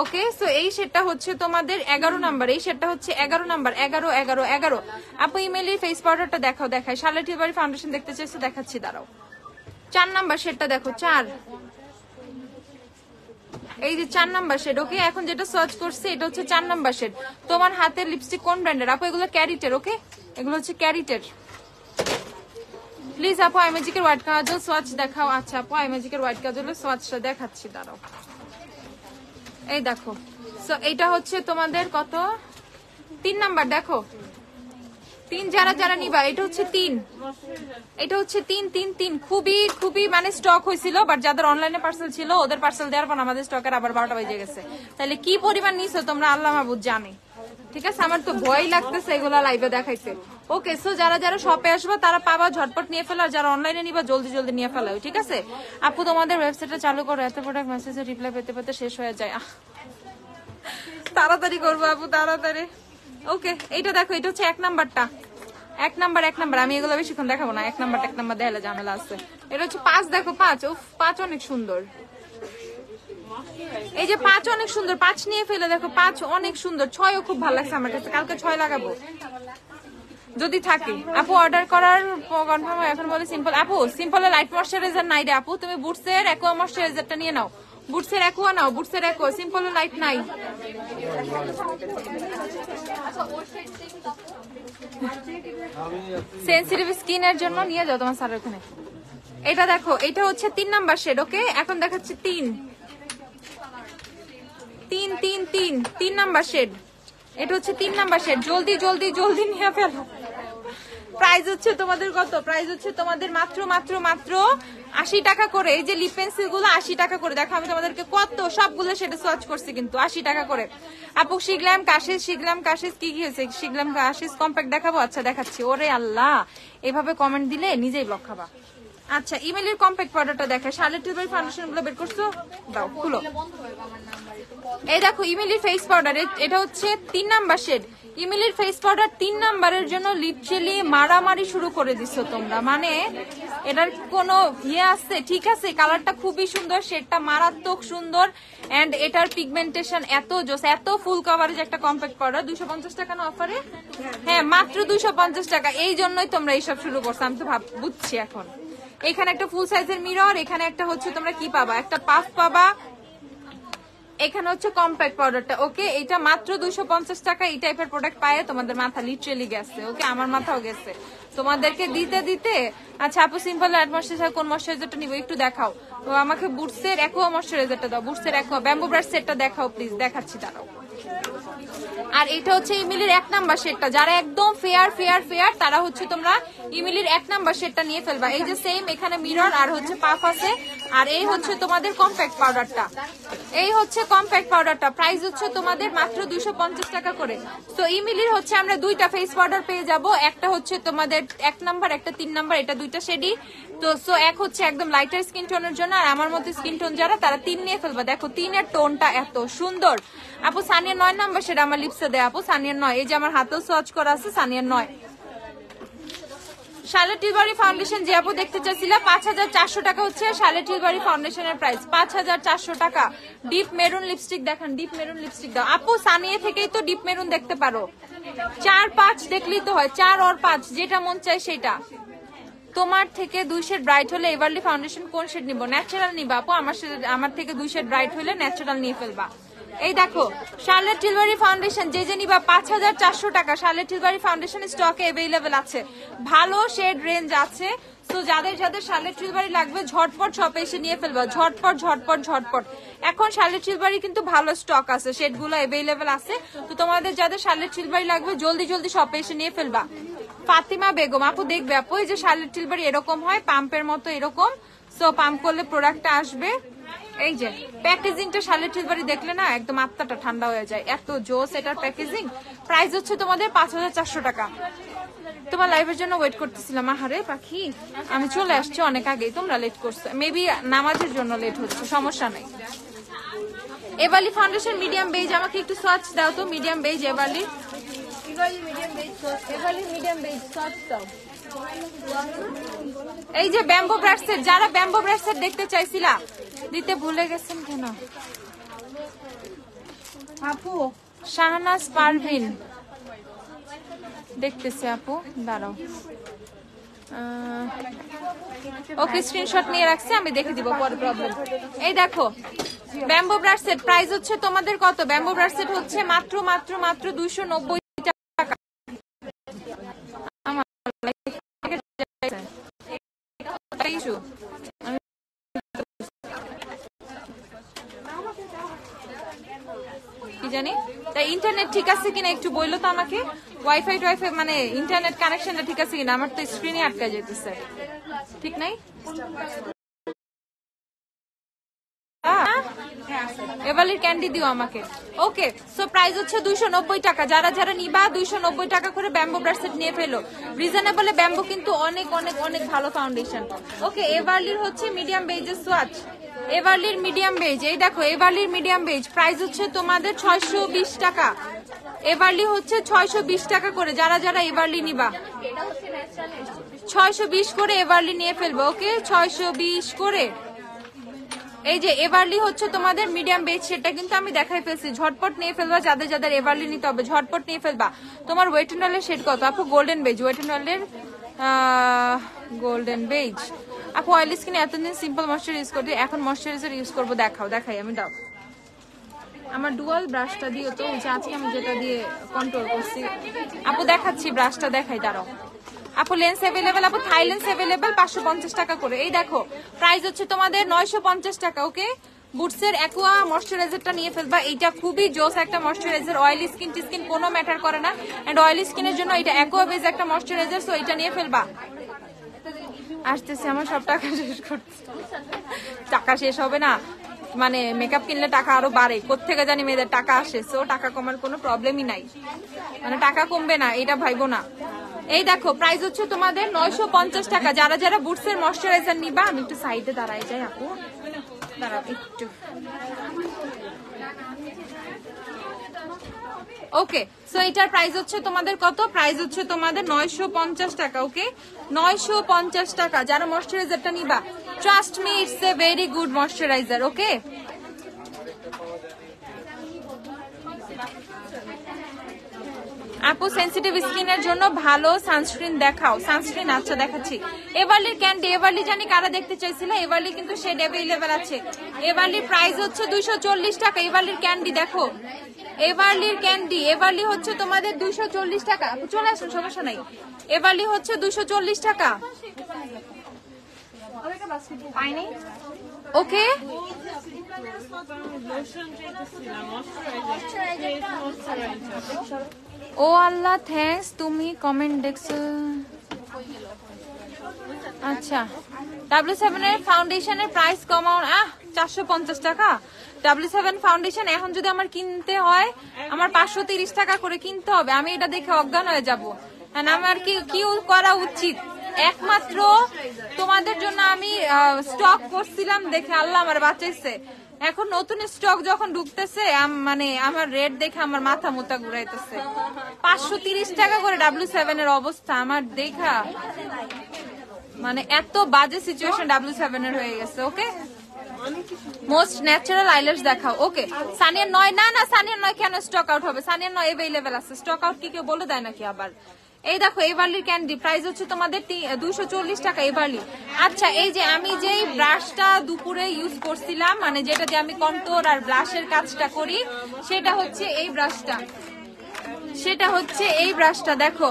S1: ওকে, সো এই শেডটা হচ্ছে তোমাদের 11 নাম্বার, এই শেডটা হচ্ছে 11 নাম্বার, 11 11 11। আপু ইমেইলে ফেস পাউডারটা দেখাও, দেখাই। শার্লট টিলবারি ফাউন্ডেশন দেখতে চাইছো, দেখাচ্ছি, দাঁড়াও। 4 নাম্বার শেডটা দেখো, 4, এই যে 4 নাম্বার শেড। ওকে, এখন যেটা সার্চ করছে এটা হচ্ছে 4 নাম্বার শেড। তোমার হাতের লিপস্টিক কোন ব্র্যান্ডের আপু? এগুলো ক্যারিটের। ওকে, এগুলো হচ্ছে ক্যারিটের। প্লিজ আপু আইম্যাজিকের হোয়াইট কাজল সোয়াচ দেখাও। আচ্ছা আপু আইম্যাজিকের হোয়াইট কাজলের সোয়াচটা দেখাচ্ছি, দাঁড়াও। এই দেখো, সো এটা হচ্ছে তোমাদের কত, 3 নাম্বার। দেখো 3, যারা যারা নিবা, এটা হচ্ছে 3, এটা হচ্ছে 3 3 3। খুবই খুবই মানে স্টক হয়েছিল, বাট যাদের অনলাইনে পার্সেল ছিল ওদের পার্সেল দেওয়ার পর আমাদের স্টকের আবার 12টা বেজে গেছে। তাহলে কি পরিমাণ নিছো তোমরা আল্লাহ মাহবুদ জানে, ঠিক আছে। আমার তো ভয় লাগতেছে এগুলা লাইভে দেখাইতে। ওকে, সো যারা যারা শপে আসবে তারা পাবা, ঝটপট নিয়ে ফেলো। আর যারা অনলাইনে নিবা জলদি জলদি নিয়ে ফেলো, ঠিক আছে। আপু তোমাদের ওয়েবসাইটটা চালু করো, এত প্রোডাক্ট মেসেজে রিপ্লাই পেতে পেতে শেষ হয়ে যায়। তাড়াতাড়ি করবো আপু, তাড়াতাড়ি। ওকে, এইটা দেখো, এটা হচ্ছে 1 নাম্বারটা, এক নাম্বার আমি এগুলো বেশিক্ষণ দেখাবো না, এক নাম্বার দেখালে ঝামেলা আছে। এটা হচ্ছে 5, দেখো 5, উফ 5 অনেক সুন্দর। এই যে 5 অনেক সুন্দর, 5 নিয়ে ফেলে দেখো, 5 অনেক সুন্দর। 6ও খুব ভালো লাগছে আমার কাছে, কালকে 6 লাগাবো যদি থাকে। আপু অর্ডার করার কনফার্ম এখন বলে সিম্পল। আপু সিম্পলের লাইট ময়শ্চারাইজার নাই রে আপু, তুমি বুটসের অ্যাকোয়া ময়শ্চারাইজারটা নিয়ে নাও, বুটসের অ্যাকোয়া নাও, বুটসের অ্যাকোয়া, সিম্পলের লাইট নাই। সেনসিটিভ স্কিনের জন্য নিয়ে যাও তোমার স্যারের ওখানে। এটা দেখো, এটা হচ্ছে 3 নাম্বার শেড। ওকে এখন দেখাচ্ছি 3 নাম্বার শেড। এটা হচ্ছে 3 নাম্বার শেড। জলদি জলদি জলদি নিয়ে ফেলো। প্রাইস হচ্ছে তোমাদের কত? প্রাইস হচ্ছে তোমাদের মাত্র মাত্র মাত্র 80 টাকা করে। এই যে লিপ পেন্সিল গুলো 80 টাকা করে। দেখো আমি তোমাদেরকে কত সবগুলো সেটা সোয়াচ করছি, কিন্তু 80 টাকা করে। আপু শিগলাম কাশিস কি হয়েছে? শিগলাম কাশিস কম্প্যাক্ট দেখাবো? আচ্ছা দেখাচ্ছি। ওরে আল্লাহ, এভাবে কমেন্ট দিলে নিজেই ব্লক খাবা। আচ্ছা ইমেলের কম্প্যাক্ট পাউডারটা দেখা, শার্লেট টিলবারি ফাউন্ডেশন গুলো বের করছো, দাও খুলো। এই দেখো ইমেলির ফেস পাউডার, এটা হচ্ছে 3 নাম্বার শেড। ইমেলির ফেস পাউডার 3 নাম্বারের জন্য লিটারালি মারামারি শুরু করে দিছো তোমরা, মানে এটার কোনো ইয়ে আছে? ঠিক আছে, কালারটা খুবই সুন্দর, শেডটা মারাত্মক সুন্দর, এন্ড এটার পিগমেন্টেশন এত জোস, এত ফুল কভারেজ একটা কম্প্যাক্ট পাউডার। 250 টাকা না অফারে? হ্যাঁ মাত্র 250 টাকা। এই জন্যই তোমরা এইসব শুরু করছো, আমি তো বুঝছি এখন। এখানে একটা ফুল সাইজের মিরর, এখানে একটা হচ্ছে তোমরা কি পাবা, একটা পাফ পাবা, এখানে হচ্ছে কম্প্যাক্ট পাউডারটা। ওকে এটা মাত্র 250 টাকা। এই টাইপের প্রোডাক্ট পায়ে তোমাদের মাথা লিটারালি গেছে। ওকে আমার মাথাও গেছে তোমাদেরকে দিতে দিতে। আচ্ছা আপু সিম্পল লাইট ময়শ্চারাইজার কোন ময়শ্চারাইজারটা নিব একটু দেখাও তো আমাকে। বুটসের অ্যাকোয়া ময়শ্চারাইজারটা দাও, বুটসের অ্যাকোয়া। ব্যাম্বু ব্রাশ সেটটা দেখাও প্লিজ, দেখাচ্ছি দাঁড়াও। আর এটা হচ্ছে ইমিলির 1 নাম্বার শেডটা। যারা একদম ফেয়ার তারা হচ্ছে তোমরা ইমিলির 1 নাম্বার শেডটা নিয়ে ফেলবা। এই যে সেম এখানে মিরর আর হচ্ছে পাফ আছে। আর এই হচ্ছে তোমাদের কম্প্যাক্ট পাউডারটা, প্রাইস হচ্ছে তোমাদের মাত্র 250 টাকা করে। তো ইমিলির হচ্ছে আমরা 2টা ফেস পাউডার পেয়ে যাব, একটা হচ্ছে তোমাদের 1 নাম্বার, একটা 3 নাম্বার, এটা 2টা শেডই। তো সো এক হচ্ছে একদম লাইটার স্কিন টোনের জন্য, আর আমার মধ্যে স্কিন টোন যারা তারা 3 নিয়ে ফেলবা। দেখো 3 এর টোনটা এত সুন্দর। আপু সানিয়া 9 নাম্বার শেড আমার লিপসে দেয় আপু, সানিয়া 9। এই যে আমার হাতেও সোয়াচ করা আছে, সানিয়া 9। শার্লেট টিলবারি ফাউন্ডেশন যে আপু দেখতে চাইছিলা, 5400 টাকা হচ্ছে শার্লেট টিলবারি ফাউন্ডেশনের প্রাইস, 5400 টাকা। ডিপ মেরুন লিপস্টিক দেখান, ডিপ মেরুন লিপস্টিক দাও আপু। সানিয়া থেকেই তো ডিপ মেরুন দেখতে পারো, 4-5 দেখলেই তো হয়, 4 আর 5 যেটা মন চায় সেটা। তোমার থেকে 2 শেড ব্রাইট হলে এভারলি ফাউন্ডেশন কোন শেড নিব? ন্যাচারাল নিবা আপু। আমার থেকে 2 শেড ব্রাইট হলে ন্যাচারাল নিয়ে ফেলবা। এই দেখো শার্লেট টিলবারি ফাউন্ডেশন যে নিবা 5400 টাকা। শার্লেট টিলবারি ফাউন্ডেশন স্টকে अवेलेबल আছে, ভালো শেড রেঞ্জ আছে। তো যাদের শার্লেট টিলবারি লাগবে ঝটপট শপে এসে নিয়ে ফেলবা, ঝটপট। এখন শার্লেট টিলবারি কিন্তু ভালো স্টক আছে, শেডগুলো अवेलेबल আছে। তো তোমাদের যাদের শার্লেট টিলবারি লাগবে জলদি শপে এসে নিয়ে ফেলবা। ফাতিমা বেগম আপু দেখবে আপু, এই যে শার্লেট টিলবারি এরকম হয়, পাম্পের মতো এরকম। সো পাম্প করলে প্রোডাক্টটা আসবে। এই যে প্যাকেজিংটা শার্লেট টিলবারি দেখলে না একদম আত্মাটা ঠান্ডা হয়ে যায়, এত জোস এটার প্যাকেজিং। প্রাইস হচ্ছে তোমাদের 5400 টাকা। তোমার লাইভের জন্য ওয়েট করতেছিলাম। আহারে পাখি, আমি চলে আসছি অনেক আগেই, তোমরা লেট করছো, মেবি নামাজের জন্য লেট হচ্ছে, সমস্যা নাই। এভারলি ফাউন্ডেশন মিডিয়াম বেজ, আমাকে একটু সোয়াচ দাও তো, medium beige Everly medium beige swatch দাও। এই যে ব্যাম্বো ব্রাশ সেট, যারা ব্যাম্বো ব্রাশ সেট দেখতে চাইছিলা দিতে ভুলে গেছেন কেন আপু? শাহনাজ পারভিন দেখতেছে আপু, দাঁড়াও। ওকে স্ক্রিনশট নিয়ে রাখছি, আমি দেখে দিব পরে, প্রবলেম। এই দেখো ব্যাম্বো ব্রাশ সেট, প্রাইস হচ্ছে তোমাদের কত? ব্যাম্বো ব্রাশ সেট হচ্ছে মাত্র 290 টাকা। আমার কি জানি, তাই ইন্টারনেট ঠিক আছে কিনা একটু বললো তো আমাকে। ওয়াইফাই মানে ইন্টারনেট কানেকশনটা ঠিক আছে কিনা? আমার তো স্ক্রিনে আটকা যেতেছে, ঠিক নাই? এভারলির ক্যান্ডি দিও আমাকে। ওকে সো প্রাইস হচ্ছে 290 টাকা। যারা নিবা 290 টাকা করে ব্যাম্বো ব্রাশ সেট নিয়ে ফেলো, রিজনেবল। ব্যাম্বো কিন্তু অনেক ভালো ফাউন্ডেশন। ওকে এভারলির হচ্ছে মিডিয়াম বেজের সোয়াচ, এভারলির মিডিয়াম বেজ। এই দেখো এভারলির মিডিয়াম বেজ, প্রাইস হচ্ছে তোমাদের 620 টাকা। এভারলি হচ্ছে 620 টাকা করে। যারা এভারলি নিবা 620 করে এভারলি নিয়ে ফেলবো। ওকে 620 করে। এই যে এভারলি হচ্ছে তোমাদের মিডিয়াম বেজ, সেটা কিন্তু আমি দেখাই ফেলছি। ঝটপট নিয়ে ফেলবা, যাদের যাদের এভারলি নিতে হবে ঝটপট নিয়ে ফেলবা। তোমার ওয়েট এন্ড অয়েলের শেড কত আপু? গোল্ডেন বেজ, ওয়েট এন্ড অয়েলের গোল্ডেন বেজ। আপু অয়েলি স্কিনে এতদিন সিম্পল ময়শ্চারাইজার ইউজ করতে, এখন ময়শ্চারাইজার ইউজ করবো। দেখাই আমি, দাও আমার ডুয়াল ব্রাশটা দিও তো, যে আজকে আমি যেটা দিয়ে কন্ট্রোল করছি। আপু দেখাচ্ছি, ব্রাশটা দেখাই, দাঁড়াও। আপু লেন্স অ্যাভেলেবেল, আপু থাই লেন্স অ্যাভেলেবেল 550 টাকা করে। এই দেখো প্রাইস হচ্ছে তোমাদের 950 টাকা। ওকে বুটসের অ্যাকোয়া ময়শ্চারাইজারটা নিয়ে ফেলবা, এইটা খুবই জোস একটা ময়শ্চারাইজার। অয়েলি স্কিন টিস্কিন কোনো ম্যাটার করে না, এন্ড অয়েলি স্কিনের জন্য এটা অ্যাকোয়া বেজ একটা ময়শ্চারাইজার, সো এটা নিয়ে ফেলবা। আসতেছে, আমার সব টাকা শেষ করতে, টাকা শেষ হবে না, মানে মেকআপ কিনলে টাকা আরো বাড়ে, কোত্থেকে জানি মেয়েদের টাকা আসে, সো টাকা কমার কোনো প্রবলেমই নাই, মানে টাকা কমবে না এটা ভাইবো না। এই দেখো প্রাইস হচ্ছে তোমাদের 950 টাকা। যারা যারা বুটসের ময়শ্চারাইজার নিবা, আমি একটু সাইডে দাঁড়াই যাই আপু, দাঁড়াও একটু। ওকে সো এটার প্রাইস হচ্ছে তোমাদের কত? প্রাইস হচ্ছে তোমাদের 950 টাকা। ওকে 950 টাকা। যারা ময়শ্চারাইজারটা নিবা, trust me it's a very good moisturiser. Okay আপু সেনসিটিভ স্কিনের জন্য ভালো সানস্ক্রিন দেখাও। সানস্ক্রিন আচ্ছা দেখাচ্ছি। এভারলির ক্যান্ডি, এভারলি জানি কারা দেখতে চাইছিল, এভারলি কিন্তু শেড অ্যাভেলেবেল আছে। এভারলির প্রাইস হচ্ছে 240 টাকা। এভারলির ক্যান্ডি দেখো, এভারলির ক্যান্ডি, এভারলি হচ্ছে তোমাদের 240 টাকা। চলে আসুন, সমস্যা নাই। এভারলি হচ্ছে 240 টাকা। পাইনি ওকে ও আল্লাহ থ্যাঙ্কস, তুমি কমেন্ট দেখছো। আচ্ছা W7 এর ফাউন্ডেশনের প্রাইস কমাও। 450 টাকা W7 ফাউন্ডেশন। এখন যদি আমার কিনতে হয়, আমার 530 টাকা করে কিনতে হবে। আমি এটা দেখে অজ্ঞান হয়ে যাবো। আমার কি করা উচিত? একমাত্র তোমাদের জন্য আমি স্টক করছিলাম দেখে আল্লাহ আমার বাঁচাইছে। এখন নতুন স্টক যখন ঢুকতেছে, মানে আমার রেট দেখে আমার মাথা মোতা ঘুরাইতেছে। 530 টাকা করে W7 এর অবস্থা আমার দেখা, মানে এত বাজে সিচুয়েশন W7 এর হয়ে গেছে। ওকে মোস্ট ন্যাচারাল আইল্যাশ দেখাও। ওকে সানিয়ার 9 না সানিয়ার 9 কেন স্টক আউট হবে? সানিয়ার 9 অ্যাভেলেবেল আছে। স্টক আউট কি কেউ বলে দেয় নাকি আবার? এই দেখো এভারলির ক্যান্ডি প্রাইস হচ্ছে তোমাদের 240 টাকা এভারলি। আচ্ছা এই যে আমি যেই ব্রাশটা দুপুরে ইউজ করছিলাম, মানে যেটা দিয়ে আমি কন্ট্রোল আর ব্লাশের কাজটা করি, সেটা হচ্ছে এই ব্রাশটা। দেখো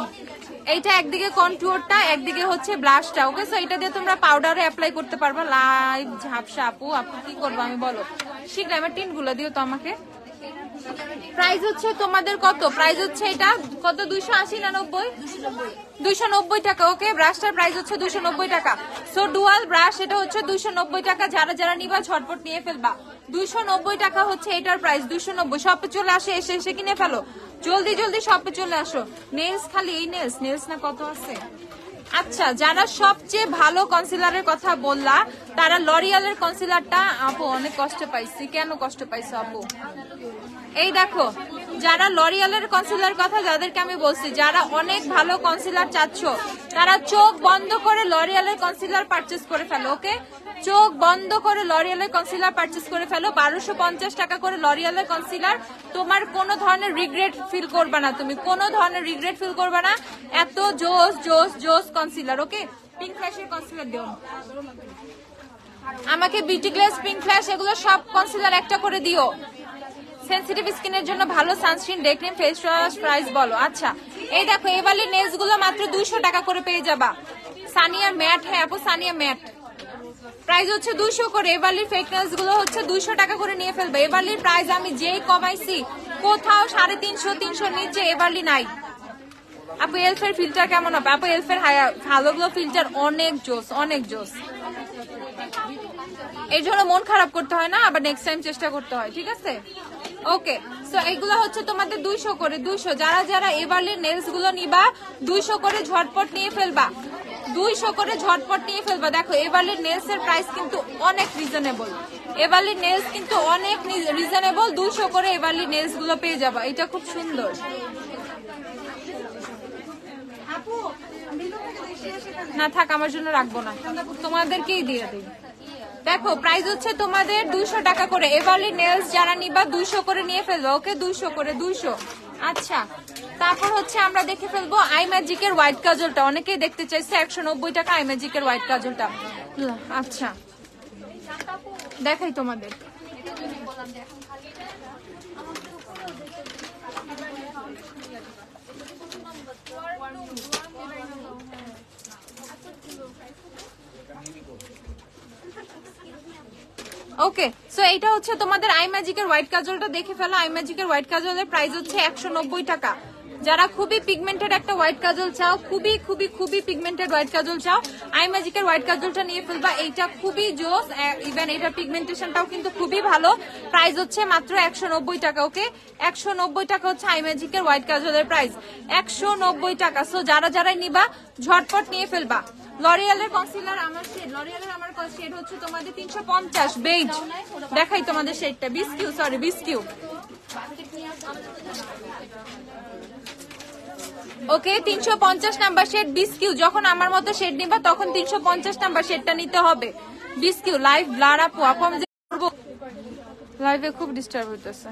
S1: এইটা একদিকে কন্ট্রোলটা, একদিকে হচ্ছে ব্লাশটা। ওকে সো এটা দিয়ে তোমরা পাউডারে অ্যাপ্লাই করতে পারবা। লাইভ ঝাপসা আপু কি করবো আমি বলো? শীঘ্র আমার টিনগুলো দিও তো আমাকে। প্রাইস হচ্ছে তোমাদের কত? প্রাইস হচ্ছে এটা কত? 280 না 90? 290 টাকা। ওকে ব্রাশটার প্রাইস হচ্ছে 290 টাকা। সো ডুয়াল ব্রাশ, এটা হচ্ছে 290 টাকা। যারা যারা নিবা ঝটপট নিয়ে ফেলবা। 290 টাকা হচ্ছে এটার প্রাইস। 290। শপে চলে আসে, এসে কিনে ফেলো জলদি জলদি, শপে চলে আসো। নেলস, খালি এই নেলস না কত আছে। আচ্ছা যারা সবচেয়ে ভালো কনসিলারের কথা বললা, তারা লরিয়ালের কনসিলারটা। আপু অনেক কষ্ট পাইছি। কেন কষ্ট পাইছো আপু? এই দেখো যারা লরিয়ালের কনসিলার কথা যাদেরকে আমি বলছি, যারা অনেক ভালো কনসিলার চাচ্ছ, তারা চোখ বন্ধ করে লরিয়ালের কনসিলার পারচেজ করে ফেলো। ওকে চোখ বন্ধ করে লরিয়ালের কনসিলার পারচেজ করে ফেলো। 1250 টাকা করে লরিয়ালের কনসিলার। তোমার কোনো ধরনের রিগ্রেট ফিল করবে না, তুমি কোনো ধরনের রিগ্রেট ফিল করবে না। এত জোস জোস জোস কনসিলার। ওকে পিঙ্ক ফ্ল্যাশের কনসিলার দিও আমাকে, বিউটি গ্লেজ, পিঙ্ক ফ্ল্যাশ, এগুলো সব কনসিলার একটা করে দিও। সেনসিটিভ স্কিনের জন্য ভালো sunscreen, day cream, face wash price বলো। আচ্ছা এই দেখো এভারলি নেলস গুলো মাত্র 200 টাকা করে পেয়ে যাবা। সানিয়া ম্যাট, হ্যাঁ আপু সানিয়া ম্যাট প্রাইস হচ্ছে 200 করে। এভারলির ফেক নেলস গুলো হচ্ছে 200 টাকা করে নিয়ে ফেলবে। এভারলির প্রাইস আমি যেই কমাইছি, কোথাও 350-300 নিচে এভারলি নাই। আপু এলফের ফিল্টার কেমন হবে? আপু এলফের ভালোগুলো ফিল্টার অনেক জোস, অনেক জোস। এর জন্য মন খারাপ করতে হয় না, আবার নেক্সট টাইম চেষ্টা করতে হয়। ঠিক আছে ওকে সো এগুলো হচ্ছে তোমাদের 200 করে। 200 যারা যারা এভারলির নেলস গুলো নিবা, 200 করে ঝটপট নিয়ে ফেলবা। 200 করে ঝটপট নিয়ে ফেলবা। দেখো এভারলির নেলস এর প্রাইস কিন্তু অনেক রিজনেবল। এভারলির নেলস কিন্তু অনেক রিজনেবল। 200 করে এভারলির নেলস গুলো পেয়ে যাবা। এটা খুব সুন্দর। না থাক, আমার জন্য রাখবো না, তোমাদেরকেই দিয়ে দিই। দেখো প্রাইস হচ্ছে তোমাদের 200 টাকা করে। এভারলি নেলস যারা নিবা 200 করে নিয়ে ফেলবো, ওকে 200 করে 200। আচ্ছা, তারপর হচ্ছে আমরা দেখে ফেলবো আই ম্যাজিকের হোয়াইট কাজলটা, অনেকেই দেখতে চাইছে 190 টাকা আই ম্যাজিকের হোয়াইট কাজলটা। আচ্ছা দেখাই তোমাদের। ওকে, সো এটা হচ্ছে তোমাদের আই ম্যাজিকের হোয়াইট কাজলটা, দেখে ফেলো। আই ম্যাজিকের হোয়াইট কাজলের প্রাইস হচ্ছে 190 টাকা। যারা খুবই পিগমেন্টেড একটা হোয়াইট কাজল চাও, খুবই খুবই খুবই পিগমেন্টেড হোয়াইট কাজল চাও, আই ম্যাজিকের হোয়াইট কাজলটা নিয়ে ফেলবা। এইটা খুবই জোস, ইভেন এটা পিগমেন্টেশনটাও কিন্তু খুবই ভালো। প্রাইস হচ্ছে মাত্র 190 টাকা। ওকে, 190 টাকা হচ্ছে আই ম্যাজিকের হোয়াইট কাজলের প্রাইস, 190 টাকা। সো যারা যারাই নিবা ঝটপট নিয়ে ফেলবা। লরিয়ালের কনসিলার আমার শেড, লরিয়ালের আমার শেড হচ্ছে তোমাদের 350 বেজ। দেখাই তোমাদের শেডটা, বিস্কিউ, সরি বিস্কিউ। ওকে, 350 নাম্বার শেড বিস্কিউ। যখন আমার মতো শেড নিবা তখন 350 নাম্বার শেডটা নিতে হবে। বিস্কিউ লাইভ ব্লার আপু, আপু আমি লাইভে খুব ডিস্টার্ব হইতেছে,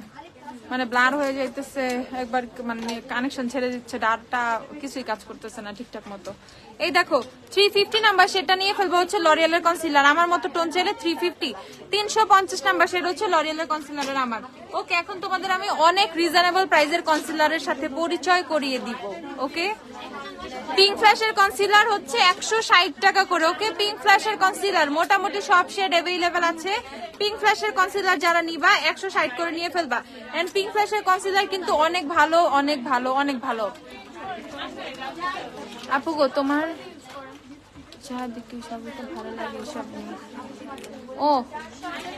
S1: মানে ব্লার হয়ে যাইতেছে একবার, মানে কানেকশন ছেড়ে দিচ্ছে, ডাটা কিছুই কাজ করতেছে না ঠিকঠাক মতো। এই দেখো 350 নাম্বার শেডটা নিয়ে ফেলবো, হচ্ছে লরিয়ালের কনসিলার। আমার মতো টোন চাইলে 350। 350 নাম্বার শেড হচ্ছে লরিয়ালের কনসিলারের আমার। ওকে, এখন তোমাদের আমি অনেক রিজনেবল প্রাইসের কনসিলারের সাথে পরিচয় করিয়ে দিব। ওকে, পিঙ্ক ফ্ল্যাশের কনসিলার হচ্ছে 160 টাকা করে। ওকে, পিঙ্ক ফ্ল্যাশের কনসিলার মোটামুটি সব শেড অ্যাভেলেবেল আছে। পিঙ্ক ফ্ল্যাশের কনসিলার যারা নিবা 160 করে নিয়ে ফেলবা। এন্ড পিঙ্ক ফ্ল্যাশের কনসিলার কিন্তু অনেক ভালো, অনেক ভালো, অনেক ভালো। আপু গো, তোমার যা দেখি সবই তো ভালো লাগে সব। ও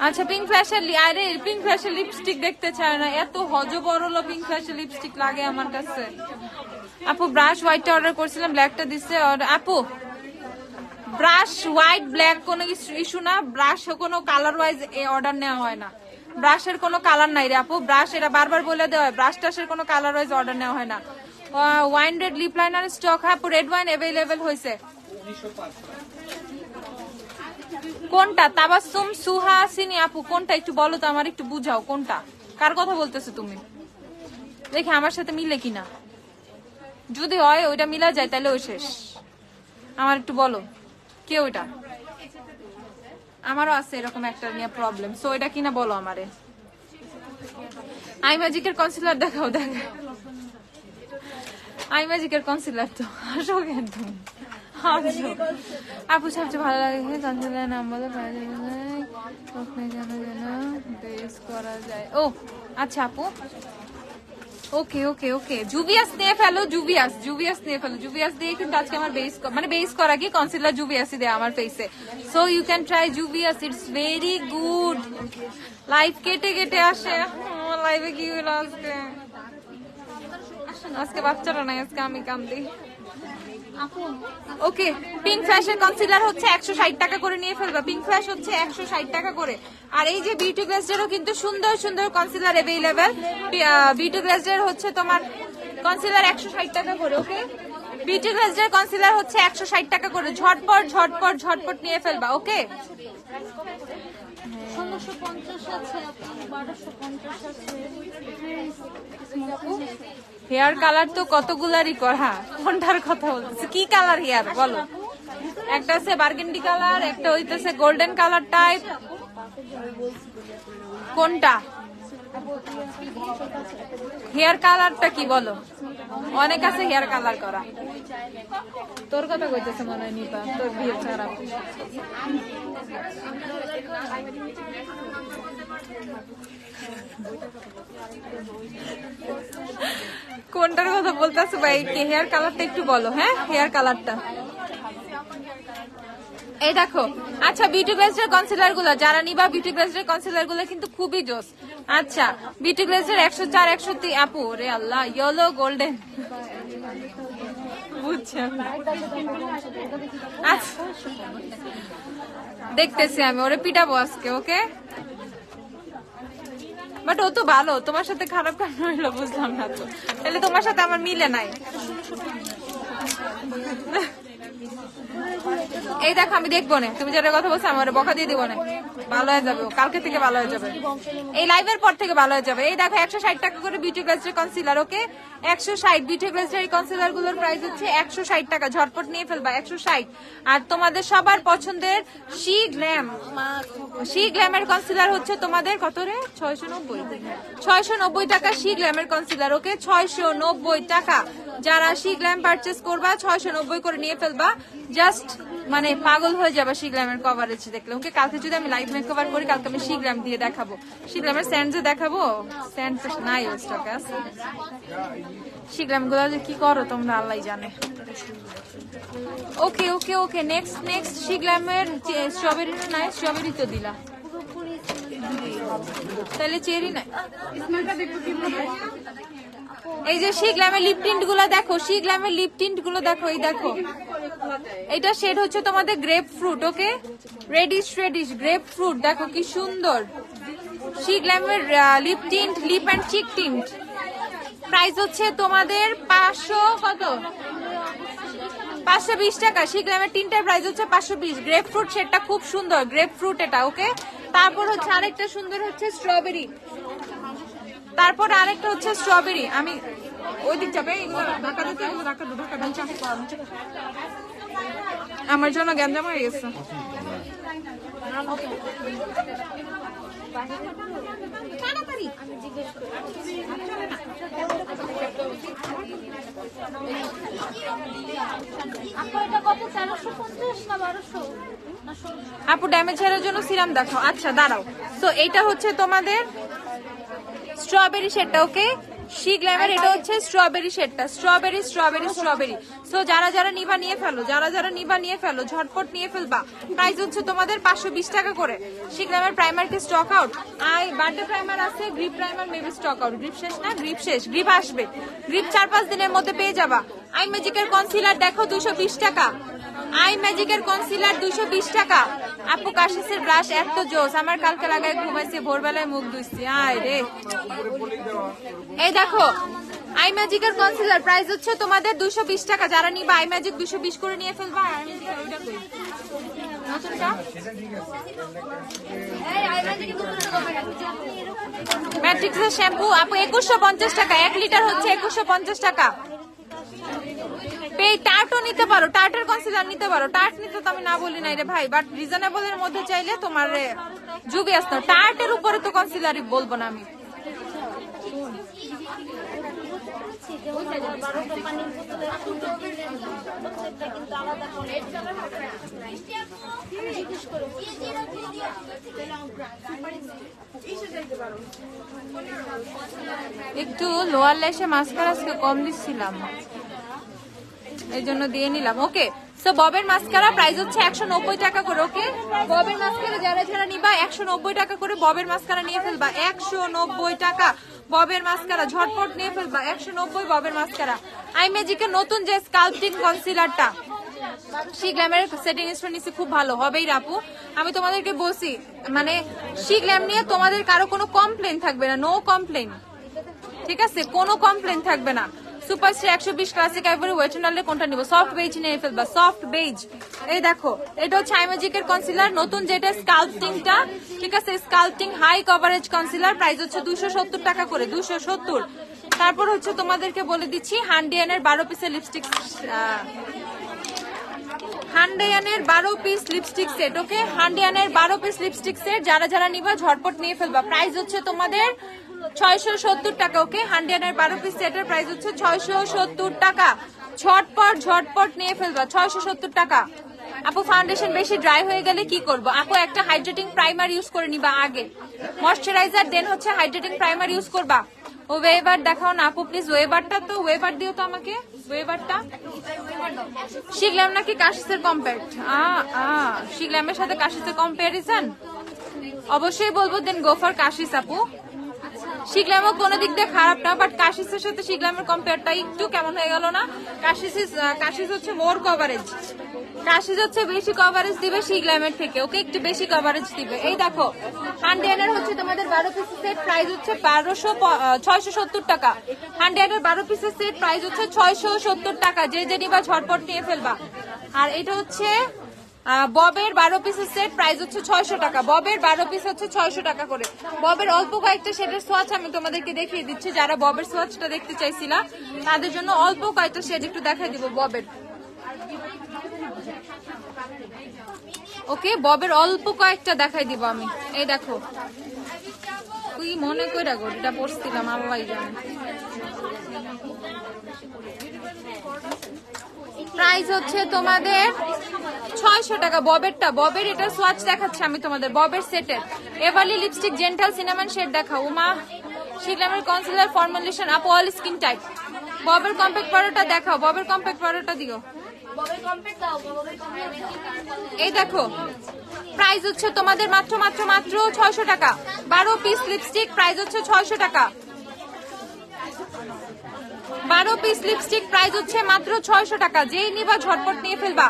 S1: আচ্ছা, পিঙ্ক ফ্ল্যাশের, আরে পিঙ্ক ফ্ল্যাশের লিপস্টিক দেখতে চায় না, এত হজবরল পিঙ্ক ফ্ল্যাশের লিপস্টিক লাগে আমার কাছে। আপু ব্রাশ হোয়াইটটা অর্ডার করছিলাম, ব্ল্যাকটা দিচ্ছে। আপু ব্রাশ হোয়াইট ব্ল্যাক কোনো ইস্যু না, ব্রাশ কোনো কালার ওয়াইজ অর্ডার নেওয়া হয় না। ব্রাশের কোনো কালার নাই রে আপু, ব্রাশ এটা বারবার বলে দেওয়া হয়, ব্রাশ টাশের কোনো কালার ওয়াইজ অর্ডার নেওয়া হয় না। Wine red lip liner stock, হ্যাঁ আপু রেড ওয়াইন অ্যাভেলেবেল হয়েছে। কোনটা? তাবাসসুম, সুহাসিনী আপু কোনটা একটু বলো তো, আমার একটু বুঝাও কোনটা, কার কথা বলতেছো তুমি, দেখি আমার সাথে মিলে কিনা। যদি হয় ওইটা মিলা যায় তাহলে ওই শেষ। আমার একটু বলো কে ওইটা, আমারও আছে এরকম একটা নিয়ে প্রবলেম। সো এটা কিনা বলো আমারে। আই ম্যাজিকের কনসিলার দেখাও, দেখাও আই ম্যাজিকের কনসিলার। তো আসো কেন তুমি, আপু সবচেয়ে ভালো লাগে কনসিলার নাম বলো, যেন যেন বেস করা যায়। ও আচ্ছা আপু, ওকে ওকে ওকে, জুভিয়াস নিয়ে ফেলো, জুভিয়াস, জুভিয়াস নিয়ে ফেলো। জুভিয়াস দিয়ে কিন্তু আজকে আমার বেস, মানে বেস করা কি কনসিলার জুভিয়াসই দেয় আমার ফেসে। So you can try Juvia's, it's very good. Live কেটে কেটে আসে, লাইভে কি হলো আজকে? আজকে বাচ্চারা নাই, আজকে আমি কান্দি। ওকে, পিঙ্ক ফ্ল্যাশের কনসিলার হচ্ছে 160 টাকা করে নিয়ে ফেলবা। পিঙ্ক ফ্ল্যাশ হচ্ছে 160 টাকা করে। আর এই যে বিউটি গ্লেজেরও কিন্তু সুন্দর সুন্দর কনসিলার অ্যাভেলেবেল। বিউটি গ্লেজের হচ্ছে তোমার কনসিলার 160 টাকা করে। ওকে, বিউটি গ্লেজের কনসিলার হচ্ছে 160 টাকা করে। ঝটপট ঝটপট ঝটপট নিয়ে ফেলবা। ওকে,
S2: 1650 আছে, 1250 আছে।
S1: হেয়ার কালার তো কতগুলারই করা, কোনটার কথা বলতেছে? কি কালার হেয়ার বলো? একটা আছে বার্গেন্ডি কালার, একটা হইতেছে গোল্ডেন কালার টাইপ, কোনটা হেয়ার কালারটা কি বলো? অনেক আছে হেয়ার কালার করা। তোর কথা কইতেছে মনে হয় নিপা, তোর বিয়ে খারাপ। কোনটার কথা বলতেছে ভাই? হেয়ার কালারটা একটু বলো। হ্যাঁ, হেয়ার কালারটা এই দেখো। আচ্ছা, বিউটি গ্লেজের কনসিলার গুলো যারা নিবা, বিউটি গ্লেজের কনসিলার গুলো কিন্তু খুবই জোস। আচ্ছা, বিউটি গ্লেজের 104, 103 আপু রে আল্লাহ, ইয়েলো গোল্ডেন বুঝছেন? আচ্ছা দেখতেছি আমি, ওরে পিটাবো আজকে। ওকে, বাট ও তো ভালো, তোমার সাথে খারাপ কেন হইলো বুঝলাম না তো। তাহলে তোমার সাথে আমার মিলে নাই। এই দেখো আমি দেখবো না, তুমি যেটা কথা বলছো আমার বকা দিয়ে দিবো না, ভালো হয়ে যাবে, কালকে থেকে ভালো হয়ে যাবে, এই লাইভের পর থেকে ভালো হয়ে যাবে। এই দেখো 160 টাকা করে বিউটি গ্লেজার কনসিলার, ওকে 160 বিউটি গ্লেজার কনসিলার গুলোর প্রাইস হচ্ছে 160 টাকা, ঝটপট নিয়ে ফেলবা 160। আর তোমাদের সবার পছন্দের শি গ্ল্যামের কনসিলার হচ্ছে তোমাদের কত রে, 690 টাকা শি গ্ল্যামের কনসিলার, ওকে 690 টাকা। যারা শি গ্ল্যাম পারচেস করবা 690 করে নিয়ে ফেলবা, জাস্ট মানে পাগল হয়ে যাবে শি গ্ল্যামের কভারেজ দেখলে, ওকে কালকে যদি আমি লাইভ মেক কভার করি কালকে আমি শি গ্ল্যাম দিয়ে দেখাবো, শি গ্ল্যামের স্যান্ডও দেখাবো, স্যান্ড নাই ওই স্টক আছে, শি গ্ল্যাম গুলো যে কি করো তোমরা আল্লাহ জানে। ওকে ওকে ওকে নেক্সট শি গ্ল্যামের স্ট্রবেরি নাই, স্ট্রবেরি তো দিলা, তাহলে চেরি নাই। এই যে শি গ্ল্যামের লিপ টিন্ট গুলো দেখো, শি গ্ল্যামের লিপ টিন্ট গুলো দেখো, এই দেখো এটা শেড হচ্ছে তোমাদের grapefruit, okay reddish grapefruit, দেখো কি সুন্দর। শি গ্ল্যামের lip tint, lip and cheek tint, price হচ্ছে তোমাদের 520 টাকা। শি গ্ল্যামের টিন্টের প্রাইস হচ্ছে 520। গ্রেপ ফ্রুট শেডটা খুব সুন্দর, গ্রেপ ফ্রুট এটা, ওকে। তারপর হচ্ছে আরেকটা সুন্দর হচ্ছে স্ট্রবেরি, তারপর আরেকটা হচ্ছে স্ট্রবেরি। আমি ওই দিক যাবে, আমার জন্য গ্যাঞ্জাম হয়ে গেছে। আপু ড্যামেজ হেয়ারের জন্য সিরাম দেখো, আচ্ছা দাঁড়াও। তো এইটা হচ্ছে তোমাদের স্ট্রবেরি শেডটা, ওকে শি গ্ল্যামের এটা হচ্ছে স্ট্রবেরি শেডটা, স্ট্রবেরি। সো যারা নিবা নিয়ে ফেলো, যারা নিবা নিয়ে ফেলো, ঝটপট নিয়ে ফেলবা। প্রাইস হচ্ছে তোমাদের 520 টাকা করে। শি গ্ল্যামের প্রাইমার কি স্টক আউট? বার্থডে প্রাইমার আছে, grip primer maybe stock out, grip শেষ না, গ্রিপ শেষ, গ্রিপ আসবে, গ্রিপ 4-5 দিনের মধ্যে পেয়ে যাবা। আই ম্যাজিকের কনসিলার দেখো 220 টাকা, আই ম্যাজিকের কনসিলার 220 টাকা। আপু কাশিসের ব্রাশ এত জোস, আমার কালকে লাগায় ঘুমাইছে, ভোরবেলায় মুখ ধুইছি, আয় রে। এই দেখো আই ম্যাজিকের কনসিলার প্রাইস হচ্ছে তোমাদের 220 টাকা। যারা নিবা আই ম্যাজিক 220 করে নিয়ে ফেলবা। ম্যাট্রিক্সের শ্যাম্পু আপু 2150 টাকা, 1 লিটার হচ্ছে 2150 টাকা। টার্টও নিতে পারো, টার্টের কনসিলার নিতে পারো, টার্ট নিতে তো আমি না বলি নাই রে ভাই, বাট রিজনেবল এর মধ্যে চাইলে তোমার যুগে আসতো। টার্টের উপরে তো কনসিলারই বলবো না আমি। একটু লোয়ার ল্যাশে মাস্কারা আজকে কম দিচ্ছিলাম, এই জন্য দিয়ে নিলাম, ওকে। সো ববের মাস্কারা প্রাইস হচ্ছে 190 টাকা করে, ওকে। ববের মাস্কারা যারা নিবা 190 টাকা করে ববের মাস্কারা নিয়ে ফেলবা, 190 টাকা ববের মাস্কারা, ঝটপট নিয়ে ফেলবা, 190 ববের মাস্কারা। আই ম্যাজিকের নতুন যে স্কাল্পটিং কনসিলারটা শি গ্ল্যামের সেটিং স্প্রে নিচ্ছে, খুব ভালো হবেই আপু। আমি তোমাদেরকে বলছি মানে শি গ্ল্যাম নিয়ে তোমাদের কারো কোনো কমপ্লেন থাকবে না, নো কমপ্লেন, ঠিক আছে, কোনো কমপ্লেন থাকবে না। সুপারস্টার 120 ক্লাসিক আইভরি ওয়েট নালে কোনটা নিব? সফট বেজ নিয়ে ফেলবা, সফট বেজ। এই দেখো এটা হচ্ছে আই ম্যাজিকের কনসিলার নতুন যেটা স্কাল্পটিংটা, ঠিক আছে, sculpting high coverage concealer, price হচ্ছে 270 টাকা করে, 270। তারপর হচ্ছে তোমাদেরকে বলে দিচ্ছি হান্ডিয়ানের 12 পিসের লিপস্টিক, হান্ডিয়ানের 12 পিস লিপস্টিক সেট, ওকে। হান্ডিয়ানের 12 পিস লিপস্টিক সেট যারা নিবা ঝটপট নিয়ে ফেলবা, প্রাইস হচ্ছে তোমাদের 670 টাকা, ওকে। হান্ডিয়ানের 12 পিস সেটের প্রাইস হচ্ছে 670 টাকা, ঝটপট নিয়ে ফেলবা, 670 টাকা। আপু ফাউন্ডেশন বেশি ড্রাই হয়ে গেলে কি করব? আপু একটা হাইড্রেটিং প্রাইমার ইউজ করে নিবা, আগে ময়শ্চারাইজার দেন হচ্ছে হাইড্রেটিং প্রাইমার ইউজ করবা। ও ওয়েবার দেখাও না আপু প্লিজ, ওয়েবারটা তো ওয়েবার দিও তো আমাকে, ওয়েবারটা। শিগলাম নাকি কাশিসের কম্পেয়ার? শিগলামের সাথে কাশিসের কম্পারিজন অবশ্যই বলবো, দেন গো ফর কাশিস আপু। শিগ্লামও কোনো দিক দিয়ে খারাপ না, বাট কাশিসের সাথে শিগ্লামের কম্পেয়ারটা একটু কেমন হয়ে গেল না? কাশিস হচ্ছে মোর কভারেজ, কাশিস হচ্ছে বেশি কভারেজ দিবে শিগ্লামের থেকে, ওকে একটু বেশি কভারেজ দিবে। এই দেখো হান্ডিয়ানের হচ্ছে তোমাদের 12 পিসের সেট, প্রাইস হচ্ছে 670 টাকা। হান্ডিয়ানের 12 পিসের সেট প্রাইস হচ্ছে 670 টাকা। যে নিবা ঝটপট নিয়ে ফেলবা। আর এটা হচ্ছে ববের 12 পিসের সেট, প্রাইস হচ্ছে 600 টাকা। ববের 12 পিস হচ্ছে 600 টাকা করে। ববের অল্প কয়েকটা শেডের সোয়াচ আমি তোমাদেরকে দেখিয়ে দিচ্ছি, যারা ববের সোয়াচটা দেখতে চাইছিলা তাদের জন্য অল্প কয়েকটা শেড একটু দেখাই দিব ববের। ওকে, ববের অল্প কয়েকটা দেখাই দিব আমি। এই দেখো, তুই মনে কইরা গো এটা পড়ছিলাম, আল্লাহ জানে। প্রাইস হচ্ছে তোমাদের 600 টাকা ববেরটা। ববের এটা সোয়াচ দেখাচ্ছে আমি তোমাদের, ববের সেটের। Everly lipstick gentle cinnamon shade দেখাও। উমা শিগ্লামের concealer formulation up all skin type. ববের কম্প্যাক্ট পাউডারটা দেখাও, ববের কম্প্যাক্ট পাউডারটা দিও। এই দেখো প্রাইস হচ্ছে তোমাদের মাত্র 600 টাকা। 12 পিস লিপস্টিক প্রাইস হচ্ছে 600 টাকা। 12 পিস লিপস্টিক প্রাইস হচ্ছে মাত্র 600 টাকা। যেই নিবা ঝটপট নিয়ে ফেলবা।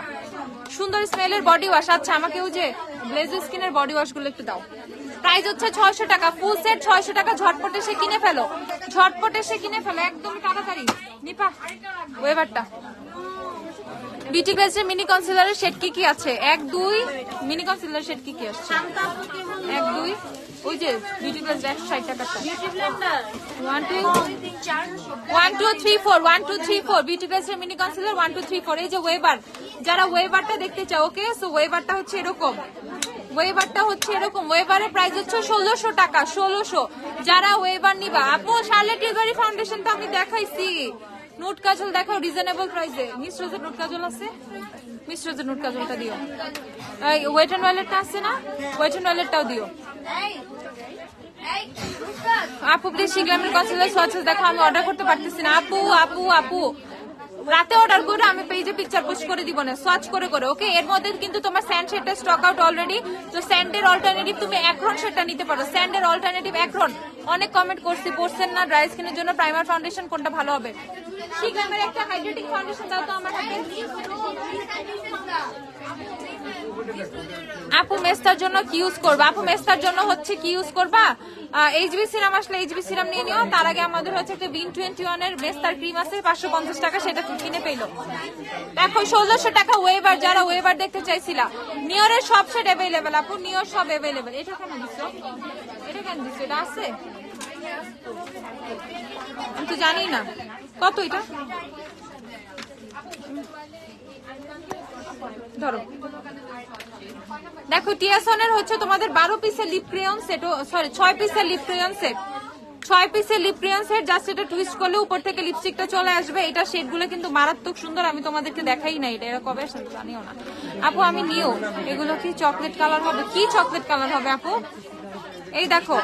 S1: সুন্দর স্মেলের বডি ওয়াশ। আচ্ছা আমাকে ওই যে ব্লেজ স্কিনের বডি ওয়াশ গুলো একটু দাও। প্রাইস হচ্ছে 600 টাকা, ফুল সেট 600 টাকা। ঝটপট এসে কিনে ফেলো, ঝটপট এসে কিনে ফেলো, একদম তাড়াতাড়ি। নিপা ওয়েবারটা বিউটি গ্লেজের মিনি কনসিলারের শেড কি আছে? 1 2 মিনি কনসিলার শেড কি আসছে? 1 2 ওই যে বিউটি গ্লেজ 160 টাকাটা। 1 2 3 4 1 2 3 4 বিউটি গ্লেজের মিনি কনসিলার 1 2 3 4। এই যে ওয়েবার, যারা ওয়েবারটা দেখতে চাও, ওকে সো ওয়েবারটা হচ্ছে এরকম, ওয়েবারটা হচ্ছে এরকম। ওয়েবারের প্রাইস হচ্ছে 1600 টাকা, 1600। যারা ওয়েবার নিবা, আপু শার্লেট টিলবারি ফাউন্ডেশন তো আমি দেখাইছি। নোট কাজল দেখো রিজনেবল প্রাইসে। মিস রোজের নোট কাজল আছে, মিস রোজের নোট কাজলটা দিও। ওয়েট এন্ড ওয়ালেটটা আছে না, ওয়েট এন্ড ওয়ালেটটাও দিও। আপু প্লিজ শিগ্রামের কনসিলার সোয়াচেস দেখো, আমি অর্ডার করতে পারতেছি না। আপু আপু আপু রাতে অর্ডার করে আমি পেজে পিকচার পোস্ট করে দিব না, সোয়াচ করে করে। ওকে, এর মধ্যে কিন্তু তোমার স্যান্ড শেডটা স্টক আউট অলরেডি। তো স্যান্ডের অল্টারনেটিভ তুমি অ্যাক্রন শেডটা নিতে পারো। স্যান্ডের অল্টারনেটিভ অ্যাক্রন। অনেক কমেন্ট করছি, পড়ছেন না। ড্রাই স্কিনের জন্য প্রাইমার ফাউন্ডেশন কোনটা ভালো হবে? শিগ্রামের একটা হাইড্রেটিং ফাউন্ডেশন দাও তো আমার হাতে। আপু মেস্তার জন্য কি ইউজ করবা? আপু মেস্তার জন্য হচ্ছে কি ইউজ করবা? এইচবি সিরাম আসলে এইচবি সিরাম নিয়ে নিও। তার আগে আমাদের হচ্ছে একটা বিন 21 এর মেস্তার ক্রিম আছে 550 টাকা, সেটা কিনে পেলো। দেখো 1600 টাকা ওয়েবার। যারা ওয়েবার দেখতে চাইছিলা, নিওরের সব সেট অ্যাভেলেবেল আপু, নিওর সব অ্যাভেলেবেল। এটা কেন দিছো? এটা কেন দিছো? এটা আছে আমি তো জানি না কত এটা। ধরো দেখো টিয়াসনের হচ্ছে তোমাদের 12 পিসের লিপ ক্রেয়ন সেট, সরি 6 পিসের লিপ ক্রেয়ন সেট, 6 পিসের লিপ ক্রেয়ন সেট। জাস্ট এটা টুইস্ট করলে উপর থেকে লিপস্টিকটা চলে আসবে। এটা শেডগুলো কিন্তু মারাত্মক সুন্দর, আমি তোমাদেরকে দেখাই না। এটা এরা কবে আসে জানিও না আপু, আমি নিও। এগুলো কি চকলেট কালার হবে? কি চকলেট কালার হবে আপু? এই দেখো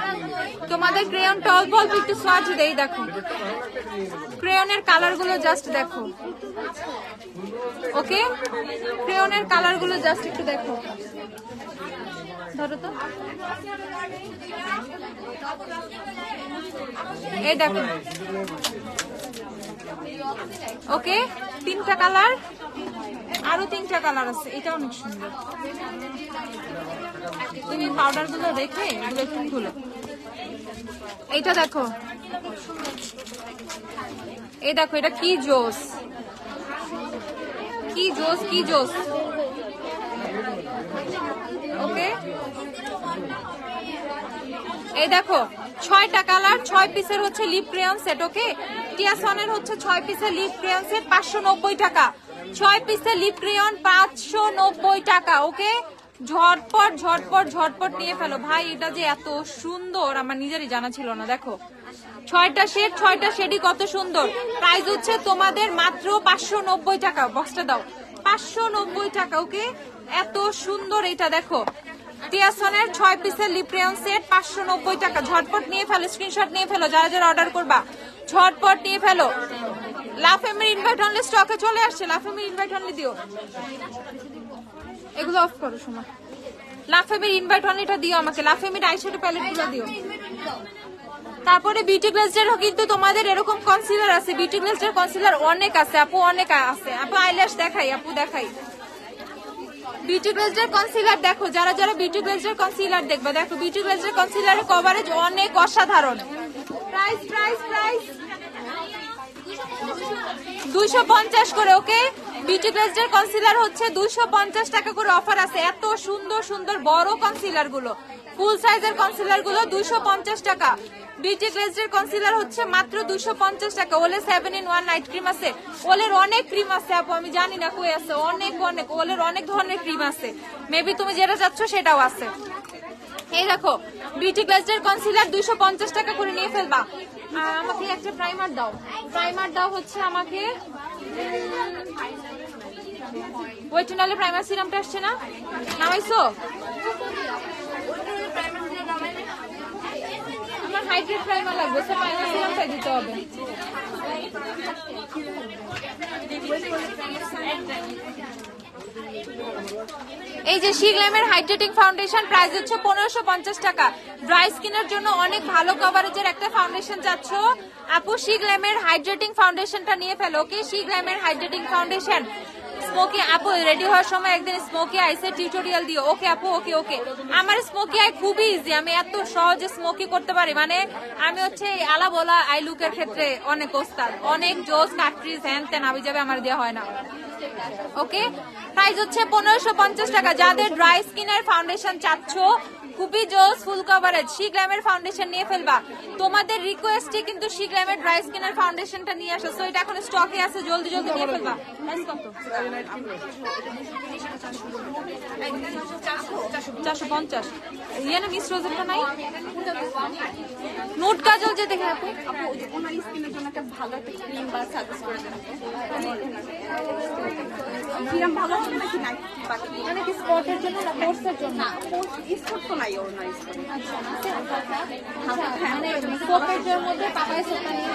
S1: তোমাদের ক্রেয়নটা অল্প অল্প একটু সোয়াচ দেই। দেখো ক্রেয়নের কালার গুলো জাস্ট দেখো। ওকে, ক্রেয়নের কালার গুলো জাস্ট একটু দেখো। ধরো তো, এই দেখো। ওকে, 3টা কালার, আরো 3টা কালার আছে। এটা অনেক সুন্দর। তুমি পাউডার গুলো রেখে এগুলো একটু খুলো। এইটা দেখো, এই দেখো এটা কি জোস, কি জোস, কি জোস। ওকে, এই দেখো 6টা কালার, 6 পিসের হচ্ছে লিপ ক্রেয়ন সেট। ওকে, টিয়াসনের হচ্ছে 6 পিসের লিপ ক্রেয়ন সেট 590 টাকা। 6 পিসের লিপ ক্রেয়ন 590 টাকা। ওকে, ঝটপট ঝটপট ঝটপট নিয়ে ফেলো ভাই। এটা যে এত সুন্দর আমার নিজেরই জানা ছিল না। দেখো 6টা শেড, 6টা শেডই কত সুন্দর। প্রাইস হচ্ছে তোমাদের মাত্র 590 টাকা। বক্সটা দাও, 590 টাকা। ওকে, এত সুন্দর এটা দেখো। টিয়াসনের 6 পিসের লিপ ক্রেয়ন সেট 590 টাকা। ঝটপট নিয়ে ফেলো, স্ক্রিনশট নিয়ে ফেলো। যারা যারা অর্ডার করবা ঝটপট নিয়ে ফেলো। লাফেমের ইনভাইট অনলি স্টকে চলে আসছে। লাফেমের ইনভাইট অনলি দিও। এগুলো অফ করো সময়। লাফেমের ইনভাইট অনলিটা দিও আমাকে। লাফেমের আইশ্যাডো প্যালেট গুলো দিও। তারপরে বিউটি গ্লেজের কিন্তু তোমাদের এরকম কনসিলার আছে, বিউটি গ্লেজের কনসিলার অনেক আছে আপু, অনেক আছে আপু। আইল্যাশ দেখাই আপু, দেখাই বিউটি গ্লেজের কনসিলার দেখো, যারা যারা বিউটি গ্লেজের কনসিলার দেখবে, দেখো বিউটি গ্লেজের কনসিলারের কভারেজ অনেক অসাধারণ। প্রাইস প্রাইস প্রাইস 250 করে, ওকে। বিউটি গ্লেজের কনসিলার হচ্ছে 250 টাকা করে অফার আছে। এত সুন্দর সুন্দর বড় কনসিলার গুলো, ফুল সাইজের কনসিলার গুলো 250 টাকা। বিউটি গ্লেজের কনসিলার হচ্ছে মাত্র 250 টাকা। ওলে 7-in-1 নাইট ক্রিম আছে, ওলের অনেক ক্রিম আছে আপু, আমি জানি না কই আছে, অনেক অনেক ওলের অনেক ধরনের ক্রিম আছে, মেবি তুমি যেটা চাচ্ছ সেটাও আছে। এই দেখো বিউটি গ্লেজের কনসিলার 250 টাকা করে নিয়ে ফেলবা। আমাকে একটা প্রাইমার দাও, প্রাইমার দাও হচ্ছে আমাকে। ওয়েট নালে প্রাইমার সিরামটা আসছে না, নামাইছো? আমার হাইড্রেট প্রাইমার লাগবে, সে প্রাইমার সিরামটাই দিতে হবে। এই যে শিগ্ল্যামের হাইড্রেটিং ফাউন্ডেশন, প্রাইস হচ্ছে 1550 টাকা। ড্রাই স্কিনের জন্য অনেক ভালো কভারেজের একটা ফাউন্ডেশন চাচ্ছ আপু, শিগ্ল্যামের হাইড্রেটিং ফাউন্ডেশনটা নিয়ে ফেলো, ওকে। শিগ্ল্যামের হাইড্রেটিং ফাউন্ডেশন স্মোকি আপু রেডি হওয়ার সময় একদিন স্মোকি আইসের টিউটোরিয়াল দিও, ওকে আপু, ওকে ওকে। আমার স্মোকি আই খুবই ইজি, আমি এত সহজে স্মোকি করতে পারি, মানে আমি হচ্ছে আলা বলা আই লুকের ক্ষেত্রে অনেক ওস্তাদ, অনেক জোস কাট্রিজ হ্যান তেন আবি যাবে আমার দেওয়া হয় না, ওকে। প্রাইস হচ্ছে 1550 টাকা। যাদের ড্রাই স্কিনের ফাউন্ডেশন চাচ্ছ, খুবই জোস ফুল কভারেজ, শিগ্ল্যামের ফাউন্ডেশন নিয়ে ফেলবা। তোমাদের রিকোয়েস্টে কিন্তু শিগ্ল্যামের ড্রাই স্কিনের ফাউন্ডেশনটা নিয়ে আসো, সো এটা এখন স্টকে আছে, জলদি জলদি নিয়ে ফেলবা। প্রাইস কত? 450। ইয়ে না মিস রোজেরটা নাই, নুট কাজল যে দেখে আপু,
S2: ওনার স্কিনের জন্য একটা ভালো একটা ক্রিম বা সাজেস্ট করে দেন। ক্রিম ভালো হবে নাকি নাইট বাকি
S1: মানে কি স্পটের জন্য না কোর্সের জন্য?
S2: না স্পট তো নাই ওর নাই।
S1: আচ্ছা মানে সোপের জন্য মধ্যে পাকায় সোপটা নিয়ে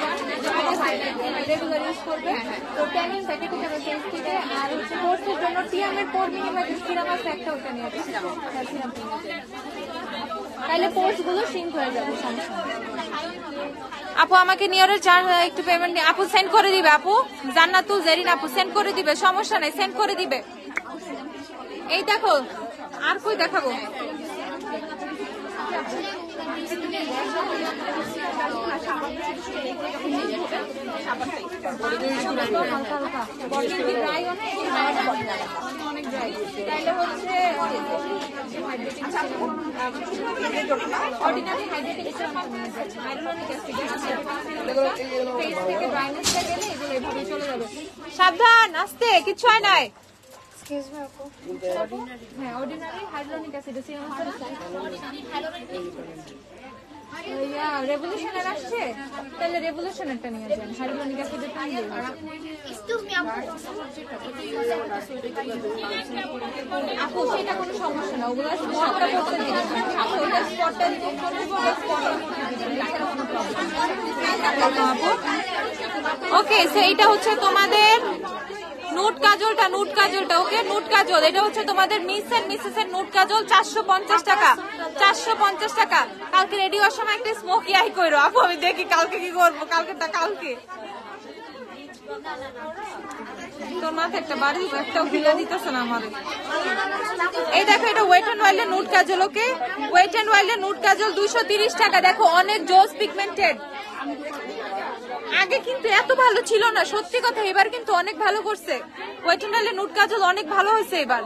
S1: রেগুলার ইউজ করবে, তো ট্যানিন প্যাকেট হিসেবে চেঞ্জ দিবে। আর হচ্ছে কোর্সের জন্য টিএমের পোর মিনিমাইজ সিরাম আছে একটা, ওটা নিয়ে যাবে, সিরাম কিনে তাহলে পোর্স গুলো সিঙ্ক হয়ে যাবে, সমস্যা নেই। আপু আমাকে নিয়রের চার্জ একটু পেমেন্ট আপু সেন্ড করে দিবে, আপু জান্নাতুল জেরিন আপু সেন্ড করে দিবে, সমস্যা নেই, সেন্ড করে দিবে। এই দেখো আর কই দেখাবো, অনেক ড্রাই, তাইলে হচ্ছে ordinary hydrating hydronic acid face থেকে ড্রাইনেসটা গেলে এগুলো এভাবে চলে যাবে। সাবধান, আস্তে, কিছু হয় নাই। হ্যাঁ অর্ডিনারি হাইড্রোনিক অ্যাসিড সিরাম আছে না, রেভলিউশনের আসছে, তাহলে রেভলিউশনেরটা নিয়ে যান, হাইড্রোনিক অ্যাসিডেরটা নিয়ে যান। আপু সেটা কোনো সমস্যা না, ওগুলো স্পটটা করতে দিন, আপু এটা স্পটটা রিমুভ করতে বলে স্পটটা আপু। ওকে সো এটা হচ্ছে তোমাদের নুট কাজলটা, নুট কাজলটা, ওকে নুট কাজল, এটা হচ্ছে তোমাদের মিস এন্ড মিসেস এর নুট কাজল, 450 টাকা, 450 টাকা। কালকে রেডি হওয়ার সময় একটা স্মোকি আই কইরো আপু, আমি দেখি কালকে কি করবো, কালকেটা কালকে তোর মাথায় একটা বাড়ি একটাও গিলা দিতেছে না আমার। এই দেখো এটা ওয়েট এন্ড ওয়াইল্ডের nude kajal, okay wet and ওয়াইল্ডের নুট কাজল 230 টাকা। দেখো অনেক জোস পিগমেন্টেড, আগে কিন্তু এত ভালো ছিল না, সত্যি কথা, এবার কিন্তু অনেক ভালো করছে। ওয়েট এন্ড ওয়াইল্ডের নুট কাজল অনেক ভালো হয়েছে এবার,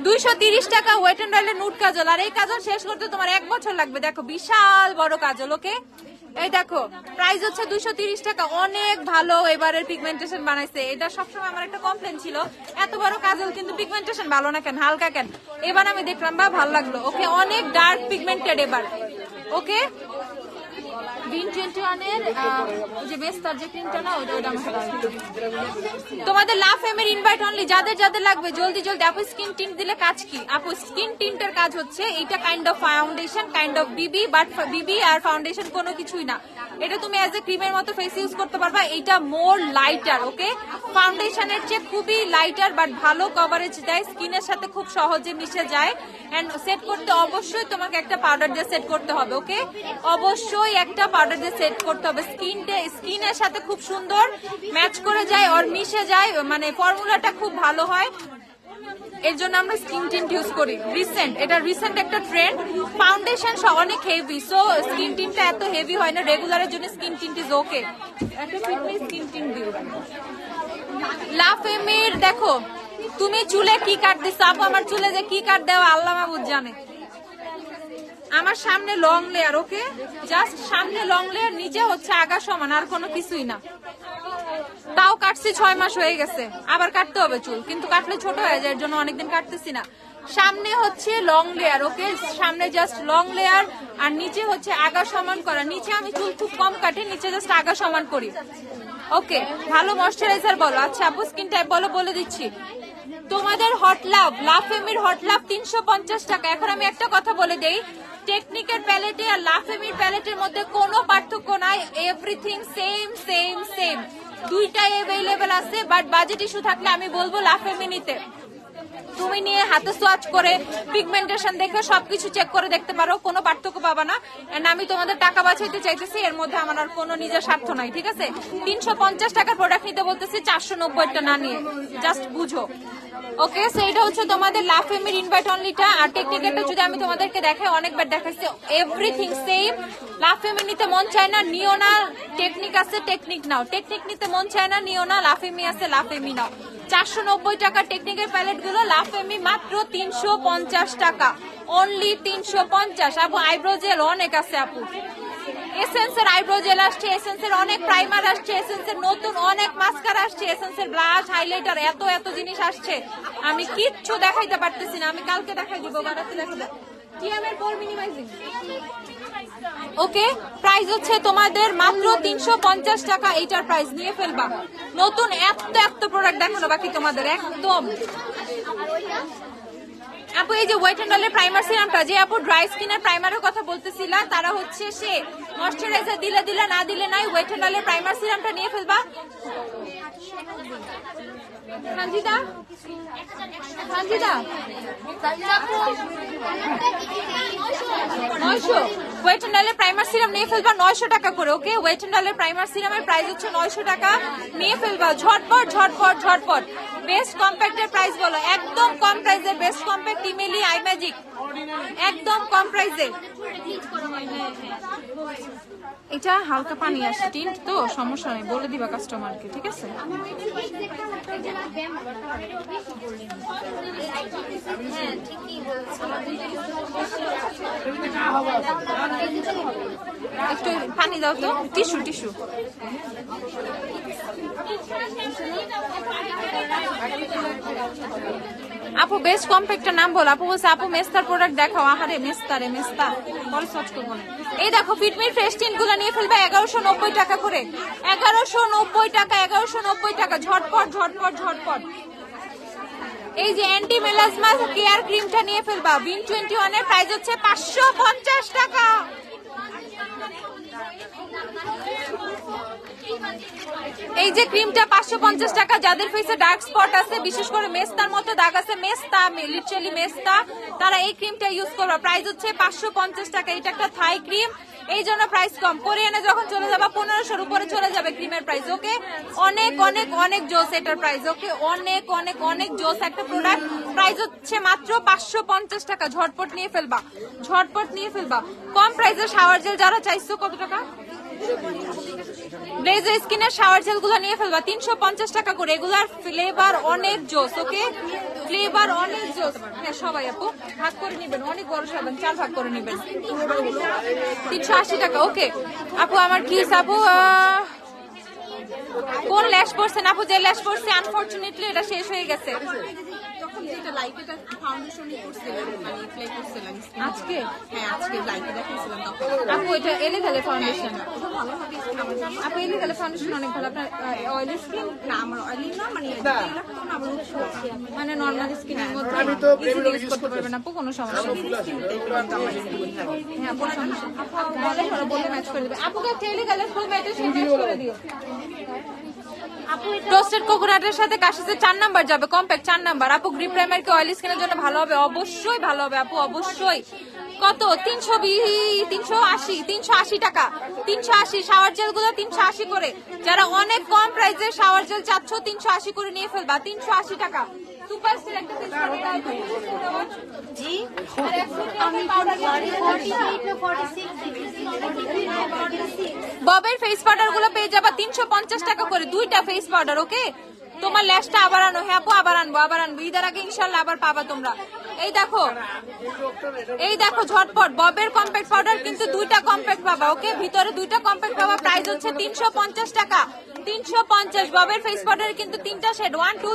S1: 230 টাকা ওয়েট এন্ড ওয়াইল্ডের নুট কাজল। আর এই কাজল শেষ করতে তোমার 1 বছর লাগবে, দেখো বিশাল বড় কাজল, ওকে। এই দেখো প্রাইস হচ্ছে 230 টাকা, অনেক ভালো এবারের পিগমেন্টেশন বানাইছে। এটা সবসময় আমার একটা কমপ্লেন ছিল, এত বড় কাজল কিন্তু পিগমেন্টেশন ভালো না কেন, হালকা কেন, এবার আমি দেখলাম বা ভালো লাগলো, ওকে। অনেক ডার্ক পিগমেন্টেড এবার, ওকে বিন 21 এর যে মেস্তার যে ক্রিমটা না ওটা আমার সাথে তোমাদের লাভ ফেমের ইনভাইট অনলি যাদের যাদের লাগবে জলদি জলদি। আপু স্কিন টিন্ট দিলে কাজ কি? আপু স্কিন টিন্টের কাজ হচ্ছে এটা kind of foundation, kind of Bibi, but Bibi R foundation কোনো কিছুই না। এটা তুমি অ্যাজ এ ক্রিমের মতো ফেস ইউজ করতে পারবা। এটা মোর লাইটার, ওকে? ফাউন্ডেশনের চেয়ে খুবই লাইটার, বাট ভালো কভারেজ দেয়, স্কিনের সাথে খুব সহজে মিশে যায়। এন্ড সেট করতে অবশ্যই তোমাকে একটা পাউডার দিয়ে সেট করতে হবে, ওকে? অবশ্যই একটা পাউডার দিয়ে সেট করতে হবে। স্কিনের সাথে খুব সুন্দর ম্যাচ করে যায় আর মিশে যায়, মানে ফর্মুলাটা খুব ভালো হয়। এর জন্য আমরা স্কিন টিন্ট ইউজ করি। এটা রিসেন্ট একটা ট্রেন্ড। ফাউন্ডেশন অনেক হেভি, সো স্কিন টিন্টটা এত হেভি হয় না। রেগুলারের জন্য স্কিন টিন্ট ইজ ওকে। একটা ফিটনেস স্কিন টিন্ট দিও। লা ফেমির দেখো তুমি চুলে কি কাট দিছো আপু, আমার চুলে যে কি কাট দেওয়া আল্লাহ মাহবুব জানে। আমার সামনে লং লেয়ার, ওকে? জাস্ট সামনে লং লেয়ার, নিচে হচ্ছে আগা সমান, আর কোনো কিছুই না। তাও কাটছি 6 মাস হয়ে গেছে, আবার কাটতে হবে চুল, কিন্তু কাটলে ছোট হয়ে যায়, এর জন্য অনেকদিন কাটতেছি না। সামনে হচ্ছে লং লেয়ার, ওকে? সামনে জাস্ট লং লেয়ার, আর নিচে হচ্ছে আগা সমান করা। নিচে আমি চুল খুব কম কাটি, নিচে জাস্ট আগা সমান করি, ওকে? ভালো ময়শ্চারাইজার বলো। আচ্ছা আপু স্কিন টাইপ বলো, বলে দিচ্ছি। তোমাদের হট লাভ, লাভ ফেমির হট লাভ 350 টাকা। এখন আমি একটা কথা বলে দেই, টেকনিকের প্যালেটে আর লাভ ফেমির প্যালেটের মধ্যে কোনো পার্থক্য নাই। এভরিথিং সেম সেম সেম, দুইটাই অ্যাভেলেবেল আছে। বাট বাজেট ইস্যু থাকলে আমি বলবো লাভ ফেমি নিতে। তুমি নিয়ে হাতে সোয়াচ করে পিগমেন্টেশন দেখে সবকিছু চেক করে দেখতে পারো, কোনো পার্থক্য পাবা না। এন্ড আমি তোমাদের টাকা বাঁচাইতে চাইতেছি, এর মধ্যে আমার আর কোনো নিজের স্বার্থ নাই, ঠিক আছে? 350 টাকার প্রোডাক্ট নিতে বলতেছি, 490টা না নিয়ে, জাস্ট বুঝো, ওকে? সো এটা হচ্ছে তোমাদের লাভ ফেমির ইনভাইট অনলিটা। আর টেকনিক্যালটা যদি আমি তোমাদেরকে দেখাই, অনেকবার দেখাচ্ছি, এভরিথিং সেম। লাভ ফেমি নিতে মন চায় না, নিও না। টেকনিক আছে, টেকনিক নাও। টেকনিক নিতে মন চায় না, নিও না। লাভ ফেমি আছে, লাভ ফেমি নাও। 490 টাকা টেকনিকের প্যালেট গুলো, লাভ ফেমি মাত্র 350 টাকা, অনলি 350। আপু আইব্রো জেল অনেক আছে আপু, এসেন্সের আইব্রো জেল আসছে, এসেন্সের অনেক প্রাইমার আসছে, এসেন্সের নতুন অনেক মাস্কারা আসছে, এসেন্সের ব্লাশ, হাইলাইটার, এত এত জিনিস আসছে, আমি কিচ্ছু দেখাইতে পারতেছি না। আমি কালকে দেখাই দিব, বাড়াতে দেখাবো। টিএমের পর মিনিমাইজিং, ওকে? প্রাইস হচ্ছে তোমাদের মাত্র 350 টাকা। এইটার প্রাইস নিয়ে ফেলবা। নতুন এত এত প্রোডাক্ট দেখো না বাকি তোমাদের একদম। আপু এই যে ওয়েট এন্ড অয়েলের প্রাইমার সিরামটা, যে আপু ড্রাই স্কিনের প্রাইমারের কথা বলতেছিল, তারা হচ্ছে সে ময়শ্চারাইজার দিলে দিলে, না দিলে নাই, ওয়েট এন্ড অয়েলের প্রাইমার সিরামটা নিয়ে ফেলবা। সঞ্জিতা, সঞ্জিতা 900 ওয়েট এন্ড অয়েলের প্রাইমার সিরাম নিয়ে ফেলবা, 900 টাকা করে, ওকে? ওয়েট এন্ড অয়েলের প্রাইমার সিরামের প্রাইস হচ্ছে 900 টাকা, নিয়ে ফেলবা ঝটপট ঝটপট ঝটপট। বেস্ট কম্প্যাক্টের প্রাইস বলো, একদম কম প্রাইসে। বেস্ট কম্প্যাক্ট ইমেলি আই ম্যাজিক, একদম কম প্রাইসে। এটা হালকা পানি আসছে, টিন্ট তো সমস্যা নেই, বলে দিবা কাস্টমারকে, ঠিক আছে? একটু পানি দাও তো, টিস্যু টিস্যু। আপু বেস্ট কম্প্যাক্টের নাম বল। আপু বলছে আপু মেস্তার প্রোডাক্ট দেখাও। আহারে মেস্তা রে মেস্তা, পরে সার্চ করবো না। এই দেখো ফিটমির ফ্রেশ টিন গুলো নিয়ে ফেলবে 1190 টাকা করে, 1190 টাকা, 1190 টাকা, ঝটপট ঝটপট ঝটপট। এই যে অ্যান্টি মেলাজমা কেয়ার ক্রিমটা নিয়ে ফেলবা, বিন 21 এর প্রাইস হচ্ছে 550 টাকা। এই যে ক্রিমটা 550 টাকা। যাদের ফেসে ডার্ক স্পট আছে, বিশেষ করে মেস্তার মতো দাগ আছে, মেস্তা লিটারালি মেস্তা, তারা এই ক্রিমটা ইউজ করবে। প্রাইস হচ্ছে 550 টাকা। এটা একটা থাই ক্রিম, এই জন্য প্রাইস কম। কোরিয়ানে যখন চলে যাবা 1500-র উপরে চলে যাবে ক্রিমের প্রাইস, ওকে? অনেক অনেক অনেক জোস এটার প্রাইস, ওকে? অনেক অনেক অনেক জোস একটা প্রোডাক্ট। প্রাইস হচ্ছে মাত্র 550 টাকা। ঝটপট নিয়ে ফেলবা, ঝটপট নিয়ে ফেলবা। কম প্রাইসে শাওয়ার জেল যারা চাইছো, কত টাকা? ব্লেজার স্কিনের শাওয়ার জেল গুলো নিয়ে ফেলবা 350 টাকা করে। এগুলার ফ্লেভার অনেক জোস, ওকে? ফ্লেভার অনেক জোস। হ্যাঁ সবাই আপু ভাগ করে নিবেন, অনেক বড় সাবান 4 ভাগ করে নিবেন, 380 টাকা, ওকে? আপু আমার কি আপু কোন ল্যাশ পড়ছেন? আপু যে ল্যাশ পড়ছে আনফরচুনেটলি এটা শেষ হয়ে গেছে।
S2: যেটা লাইফে ফাউন্ডেশনই করছিলাম, মানে অ্যাপ্লাই করছিলাম
S1: আজকে
S2: হ্যাঁ আজকে লাইফে দেখাইছিলাম তখন
S1: আপু এটা এলিগালে ফাউন্ডেশন,
S2: ওটা ভালো হবে আমার জন্য।
S1: আপু এলিগালে ফাউন্ডেশন অনেক ভালো। আপনার অয়েলি স্কিন
S2: না আমার অয়েলি না, মানে লাগতো না আমার
S1: মানে নর্মাল স্কিনের মধ্যে ইজিলি ইউজ করতে পারবেন আপু, কোনো সমস্যা নেই। হ্যাঁ কোনো সমস্যা নেই। আপু বলে ওরা বলে ম্যাচ করে দেবে। আপুকে একটা এলিগালে ফুল ম্যাচের সাথে ম্যাচ করে দিও। টোস্টেড কোকোনাটের সাথে কাশিতে 4 নাম্বার যাবে, কম্প্যাক্ট 4 নাম্বার। আপু গ্রিপ প্রাইমার কি অয়েলি স্কিনের জন্য ভালো হবে? অবশ্যই ভালো হবে আপু, অবশ্যই। কত? 380 টাকা, 380। শাওয়ার জেল গুলো 380 করে। যারা অনেক কম প্রাইসে শাওয়ার জেল চাচ্ছ 380 করে নিয়ে ফেলবা, 380 টাকা। সুপার সিলেক্ট পিস করে দাও জি। আমি ববের ফেস পাউডার গুলো পেয়ে যাবা 350 টাকা করে, 2টা ফেস পাউডার। ওকে, তোমার ল্যাশটা আবার আনো। হ্যাঁ আপু আবার আনবো। ঈদের আগে ইনশাল্লাহ আবার পাবা তোমরা। এই দেখো ঝটপট ববের কম্প্যাক্ট পাউডার, কিন্তু 2টা কম্প্যাক্ট পাবা। ওকে, ভিতরে 2টা কম্প্যাক্ট পাবা। প্রাইস হচ্ছে 350 টাকা, 350। ববের ফেস পাউডার কিন্তু 3টা শেড, 1 2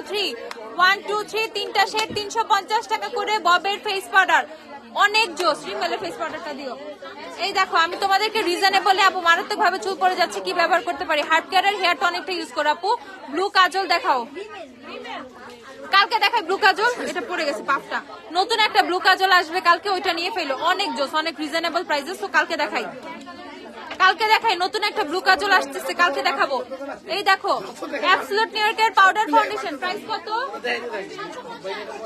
S1: 3 3টা শেড 350 টাকা করে ববের ফেস পাউডার। অনেক জোস। রিমেলের ফেস পাউডারটা দিও। এই দেখো আমি তোমাদেরকে রিজনেবল আপু মারাত্মক ভাবে চুল পড়ে যাচ্ছে কি ব্যবহার করতে পারি। হার্ট কেয়ারের হেয়ার টনিকটা ইউজ করো আপু। ব্লু কাজল দেখাও, কালকে দেখাই ব্লু কাজল। এটা পড়ে গেছে পাফটা, নতুন একটা ব্লু কাজল আসবে কালকে, ওইটা নিয়ে ফেলো। অনেক জোস, অনেক রিজনেবল প্রাইসেস। তো কালকে দেখাই নতুন একটা ব্লু কাজল আসতেছে, কালকে দেখাবো। এই দেখো অ্যাবসলিউট নিউ ইয়র্কের পাউডার ফাউন্ডেশন, প্রাইস কত?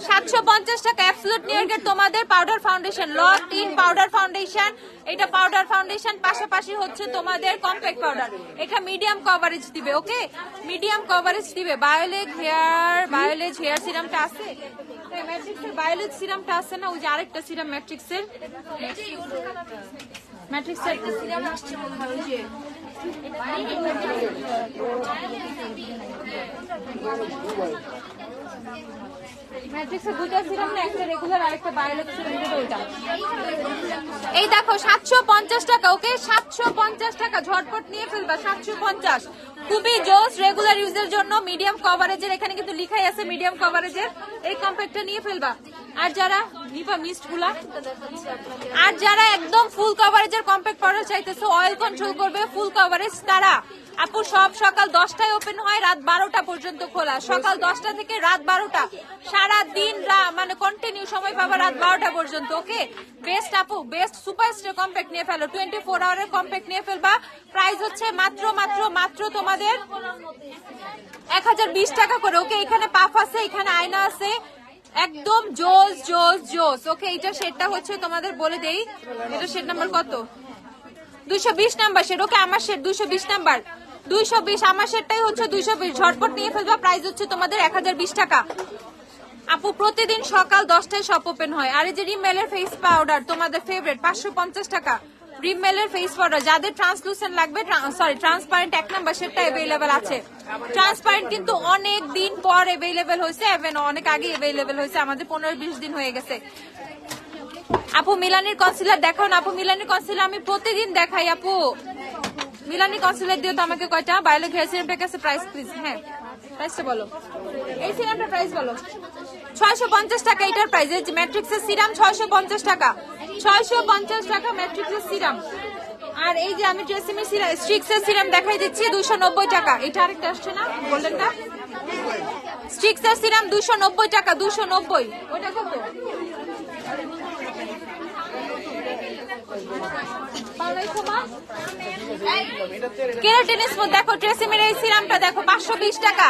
S1: 750 টাকা। অ্যাবসলিউট নিউ ইয়র্কের তোমাদের powder foundation, locked in powder foundation. এটা পাউডার ফাউন্ডেশন, পাশাপাশি হচ্ছে তোমাদের কম্প্যাক্ট পাউডার। এটা মিডিয়াম কভারেজ দিবে। ওকে, মিডিয়াম কভারেজ দিবে। বায়োলেজ হেয়ার সিরামটা আছে, ম্যাট্রিক্সের বায়োলেজ সিরামটা আছে না, ওই যে আরেকটা সিরাম ম্যাট্রিক্সের সিরাম আসছে মনে হয়। ওই যে ম্যাট্রিক্সের 2টা সিরাম না, একটা রেগুলার আরেকটা বায়োলেজ সিরাম, ওইটা। এই দেখো 750 টাকা। ওকে, 750 টাকা। ঝটপট নিয়ে ফেলবা, 750। খুবই জোস রেগুলার ইউজের জন্য, মিডিয়াম কভারেজের। এখানে কিন্তু লিখাই আছে মিডিয়াম কভারেজের। এই কম্প্যাক্টটা নিয়ে ফেলবা। আর যারা নিপা মিস্ট গুলা, আর যারা একদম ফুল কভারেজের কম্প্যাক্ট পাউডার চাইতেছো, অয়েল কন্ট্রোল করবে, ফুল কভারেজ, তারা আপু সব সকাল 10টায় ওপেন হয়, রাত 12টা পর্যন্ত খোলা। সকাল 10টা থেকে রাত 12টা, সারাদিন মানে কন্টিনিউ সময় পাবা রাত 12টা পর্যন্ত। ওকে, বেস্ট আপু, বেস্ট সুপার স্টার কম্প্যাক্ট নিয়ে ফেলো, 24 আওয়ারের কম্প্যাক্ট নিয়ে ফেলবা। প্রাইস হচ্ছে মাত্র তোমাদের 1020 টাকা করে। ওকে, এখানে পাফ আছে, এখানে আয়না আছে, একদম জোস জোস জোস। ওকে, এটা শেডটা হচ্ছে তোমাদের বলে দেই, এটা শেড নাম্বার কত? 220 নাম্বার শেড। ওকে, আমার শেড 220 নাম্বার, 220। আমার শেডটাই হচ্ছে 220। ঝটপট নিয়ে ফেলবা। প্রাইস হচ্ছে তোমাদের 1020 টাকা। আপু প্রতিদিন সকাল 10টায় শপ ওপেন হয়। আর এই যে রিমেলের ফেস পাউডার তোমাদের ফেভারিট, 550 টাকা। রিমেলের ফেস পাউডার যাদের ট্রান্সলুসেন্ট লাগবে, ট্রান্সপারেন্ট 1 নাম্বার সেটটা अवेलेबल আছে। ট্রান্সপারেন্ট কিন্তু অনেক দিন পর अवेलेबल হয়েছে, অনেক আগে अवेलेबल হয়েছে, আমাদের 15-20 দিন হয়ে গেছে। আপু মিলানির কনসিলার দেখাও না। আপু মিলানির কনসিলার আমি প্রতিদিন দেখাই। আপু মিলানি কনসিলার দিও তো আমাকে কয়টা। বায়োলেজ হেয়ার সিরামটার কাছে প্রাইস প্লিজ। হ্যাঁ প্রাইসটা বলো, এই সিরামটার প্রাইস বলো। 650 টাকা এটার প্রাইস। এই ম্যাট্রিক্সের সিরাম 650 টাকা, 650 টাকা ম্যাট্রিক্সের সিরাম। আর এই যে আমি ট্রেসিমি সিরাম স্ট্রিক্সের সিরাম দেখাই দিচ্ছি 290 টাকা। এটা আরেকটা আসছে না, বললেন না, স্ট্রিক্সের সিরাম 290 টাকা, 290। ওটা কত? কেরাটিনের দেখো, ট্রেসিমির এই সিরামটা দেখো 520 টাকা।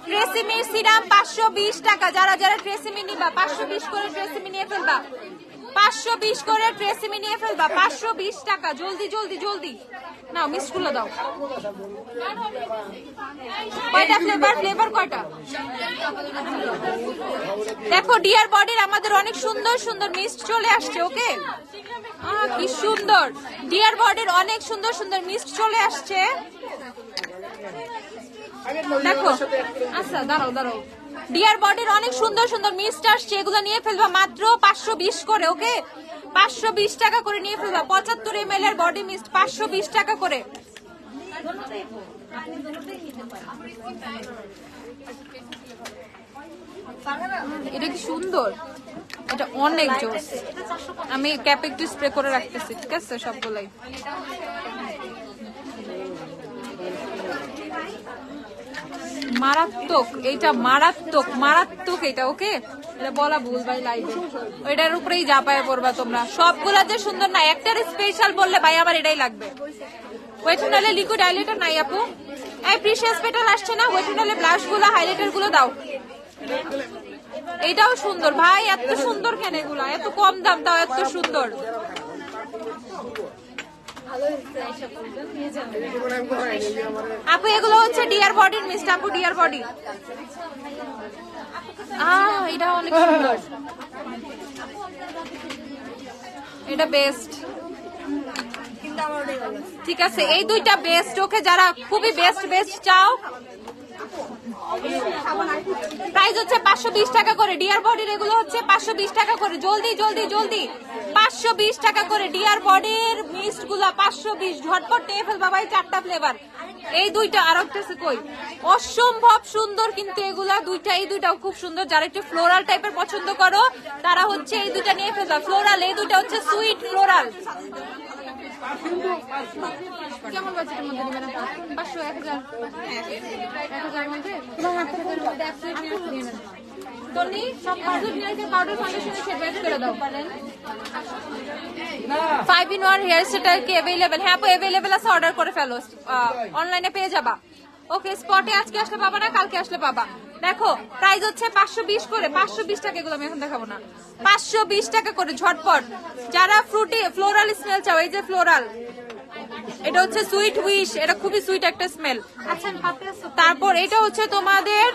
S1: ট্রেসিমির সিরাম 520 টাকা। যারা যারা ট্রেসিমি নিবা 520 করে ট্রেসিমি নিয়ে ফেলবা, 520 করে ট্রেসিমি নিয়ে ফেলবা, 520 টাকা। জলদি জলদি জলদি নাও, মিক্স গুলো দাও। কয়টা ফ্লেভার কয়টা? দেখো ডিয়ার বডির আমাদের অনেক সুন্দর সুন্দর মিস্ট চলে আসছে। ওকে, কি সুন্দর ডিয়ার বডির অনেক সুন্দর সুন্দর মিস্ট চলে আসছে। দেখো, আচ্ছা দাঁড়াও, ডিয়ার বডির অনেক সুন্দর সুন্দর মিস্ট আসছে, এগুলো নিয়ে ফেলবা মাত্র 520 করে। ওকে, 520 টাকা করে নিয়ে ফেলবা। 75 ml এর বডি মিস্ট 520 টাকা করে। এটা কি সুন্দর, এটা অনেক জোস। আমি ক্যাপে একটু স্প্রে করে রাখতেছি, ঠিক আছে সবগুলাই। মারাত্মক, এইটা মারাত্মক মারাত্মক, এটা ওকে এটা বলা ভুল ভাই লাইভে। ওইটার উপরেই যা পায়ে পড়বা তোমরা। সবগুলা যে সুন্দর না, একটার স্পেশাল বললে ভাই আমার এটাই লাগবে। ওয়েটনালে লিকুইড হাইলাইটার নাই আপু? এই প্রিশিয়াস পেটাল আসছে না, ওয়েটনালে ব্লাশ গুলো হাইলাইটার গুলো দাও। এটাও সুন্দর ভাই, এত সুন্দর কেন এগুলা, এত কম দাম তাও এত সুন্দর। আপু এগুলো হচ্ছে ডিয়ার বডির মিস্ট, আপু ডিয়ার বডি। এটা অনেক সুন্দর, এটা বেস্ট। ঠিক আছে এই দুইটা বেস্ট, ওকে যারা খুবই বেস্ট বেস্ট চাও। প্রাইস হচ্ছে 520 টাকা করে ডিয়ার বডির, এগুলো হচ্ছে 520 টাকা করে। জলদি জলদি জলদি 520 টাকা করে ডিয়ার বডির মিস্ট গুলা 520। ঝটপট নিয়ে ফেলবা ভাই, 4টা ফ্লেভার। এই দুইটা আর একটা কই, অসম্ভব সুন্দর কিন্তু এগুলা দুইটা, এই দুইটাও খুব সুন্দর। যারা একটু ফ্লোরাল টাইপের পছন্দ করো তারা হচ্ছে এই দুইটা নিয়ে ফেলবা। ফ্লোরাল এই দুইটা হচ্ছে সুইট ফ্লোরাল। কেমন বাজেটের মধ্যে নেবেন? 500, 1000, 1000 এর মধ্যে টনি সব পাউডার ফাউন্ডেশনের শেড বের করে দাও। 5-in-1 হেয়ার সেটার কি अवेलेबल? হ্যাঁ আপু अवेलेबल আছে, অর্ডার করে ফেলো, অনলাইনে পেয়ে যাবা। ওকে স্পটে আজকে আসলে পাবা না, কালকে আসলে পাবা। দেখো প্রাইস হচ্ছে 520 করে, 520 টাকা। এগুলো আমি এখন দেখাবো না, 520 টাকা করে ঝটপট। যারা ফ্রুটি ফ্লোরাল স্মেল চাও, এই যে ফ্লোরাল, এটা হচ্ছে সুইট উইশ, এটা খুবই সুইট একটা স্মেল। তারপর এটা হচ্ছে তোমাদের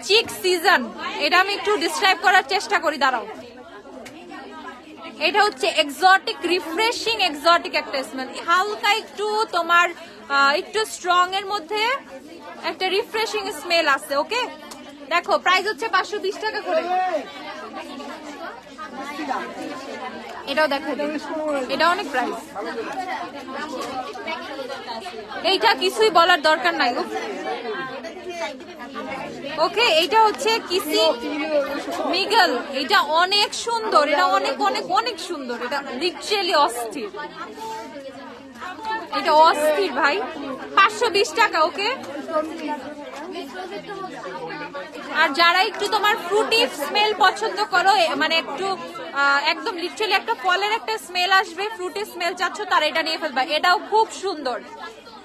S1: চিক সিজন, এটা আমি একটু ডিসক্রাইব করার চেষ্টা করি, দাঁড়াও। এটা হচ্ছে এক্সোটিক রিফ্রেশিং এক্সোটিক একটা স্মেল, হালকা একটু তোমার একটু স্ট্রং এর মধ্যে একটা রিফ্রেশিং স্মেল আছে। ওকে দেখো প্রাইস হচ্ছে 520 টাকা করে। এটাও দেখো, এটা অনেক প্রাইস, এইটা কিছুই বলার দরকার নাই। ওকে এইটা হচ্ছে কিসি মিগল, এটা অনেক সুন্দর, এটা অনেক অনেক অনেক সুন্দর, এটা লিটারালি অস্থির, এটা অস্থির ভাই। 520 টাকা। ওকে আর যারা একটু তোমার ফ্রুটি স্মেল পছন্দ করো, মানে একটু একদম লিটারালি একটা ফলের একটা স্মেল আসবে, ফ্রুটি স্মেল চাচ্ছ, তারা এটা নিয়ে ফেলবা, এটাও খুব সুন্দর।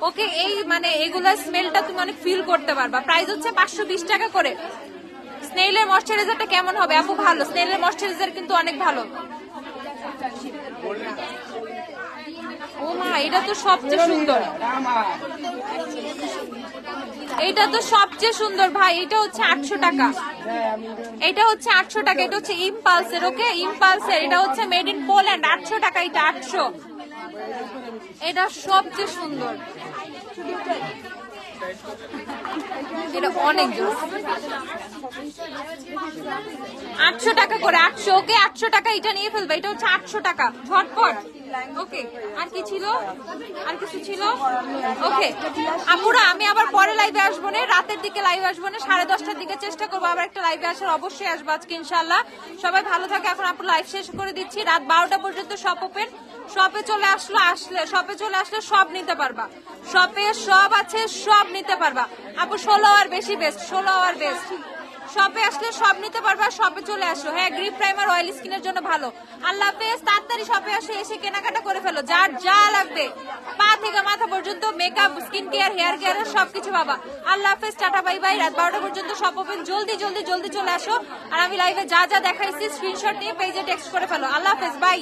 S1: ওকে এই মানে এগুলা স্মেলটা তুমি অনেক ফিল করতে পারবা। প্রাইস হচ্ছে 520 টাকা করে। স্নেইলের ময়শ্চারাইজারটা কেমন হবে আপু? ভালো, স্নেইলের ময়শ্চারাইজার কিন্তু অনেক ভালো। ও মা এটা তো সবচেয়ে সুন্দর, এটা তো সবচেয়ে সুন্দর ভাই। এটা হচ্ছে 800 টাকা, এটা হচ্ছে 800 টাকা। এটা হচ্ছে ইম্পালসের। ওকে ইম্পালসের, এটা হচ্ছে মেড ইন পোল্যান্ড, 800 টাকা। এটা 800, এটা সবচেয়ে সুন্দর, এটা অনেক জোস। 800 টাকা করে, 800। ওকে 800 টাকা, এটা নিয়ে ফেলবে, এটা হচ্ছে 800 টাকা ঝটপট। ওকে আর কি ছিল, আর কিছু ছিল? ওকে আপুরা আমি আবার পরে লাইভে আসবো না, রাতের দিকে লাইভে আসবো না, 10:30টার দিকে চেষ্টা করবো আবার একটা লাইভে আসার। অবশ্যই আসবো আজকে ইনশাল্লাহ। সবাই ভালো থাকে। এখন আপু লাইভ শেষ করে দিচ্ছি, রাত 12টা পর্যন্ত শপ ওপেন। শপে চলে শপে চলে আসলে সব নিতে পারবা, শপে সব আছে, সব নিতে পারবা। আপু 16 আওয়ার বেশি বেস্ট, 16 আওয়ার বেস্ট। শপে আসলে সব নিতে পারবা, শপে চলে আসো। হ্যাঁ গ্রিপ প্রাইমার অয়েল স্কিনের জন্য ভালো। আল্লাহ হাফেজ, তাড়াতাড়ি শপে আসে, এসে কেনাকাটা করে ফেলো, যার যা লাগবে পা থেকে মাথা পর্যন্ত, makeup, skin care, hair care সবকিছু পাবা। আল্লাহ হাফেজ, টাটা বাই বাই। রাত 12টা পর্যন্ত শপ ওপেন, জলদি জলদি জলদি চলে আসো। আর আমি লাইভে যা যা দেখাইছি স্ক্রিনশট নিয়ে পেজে টেক্সট করে ফেলো। আল্লাহ হাফেজ, বাই।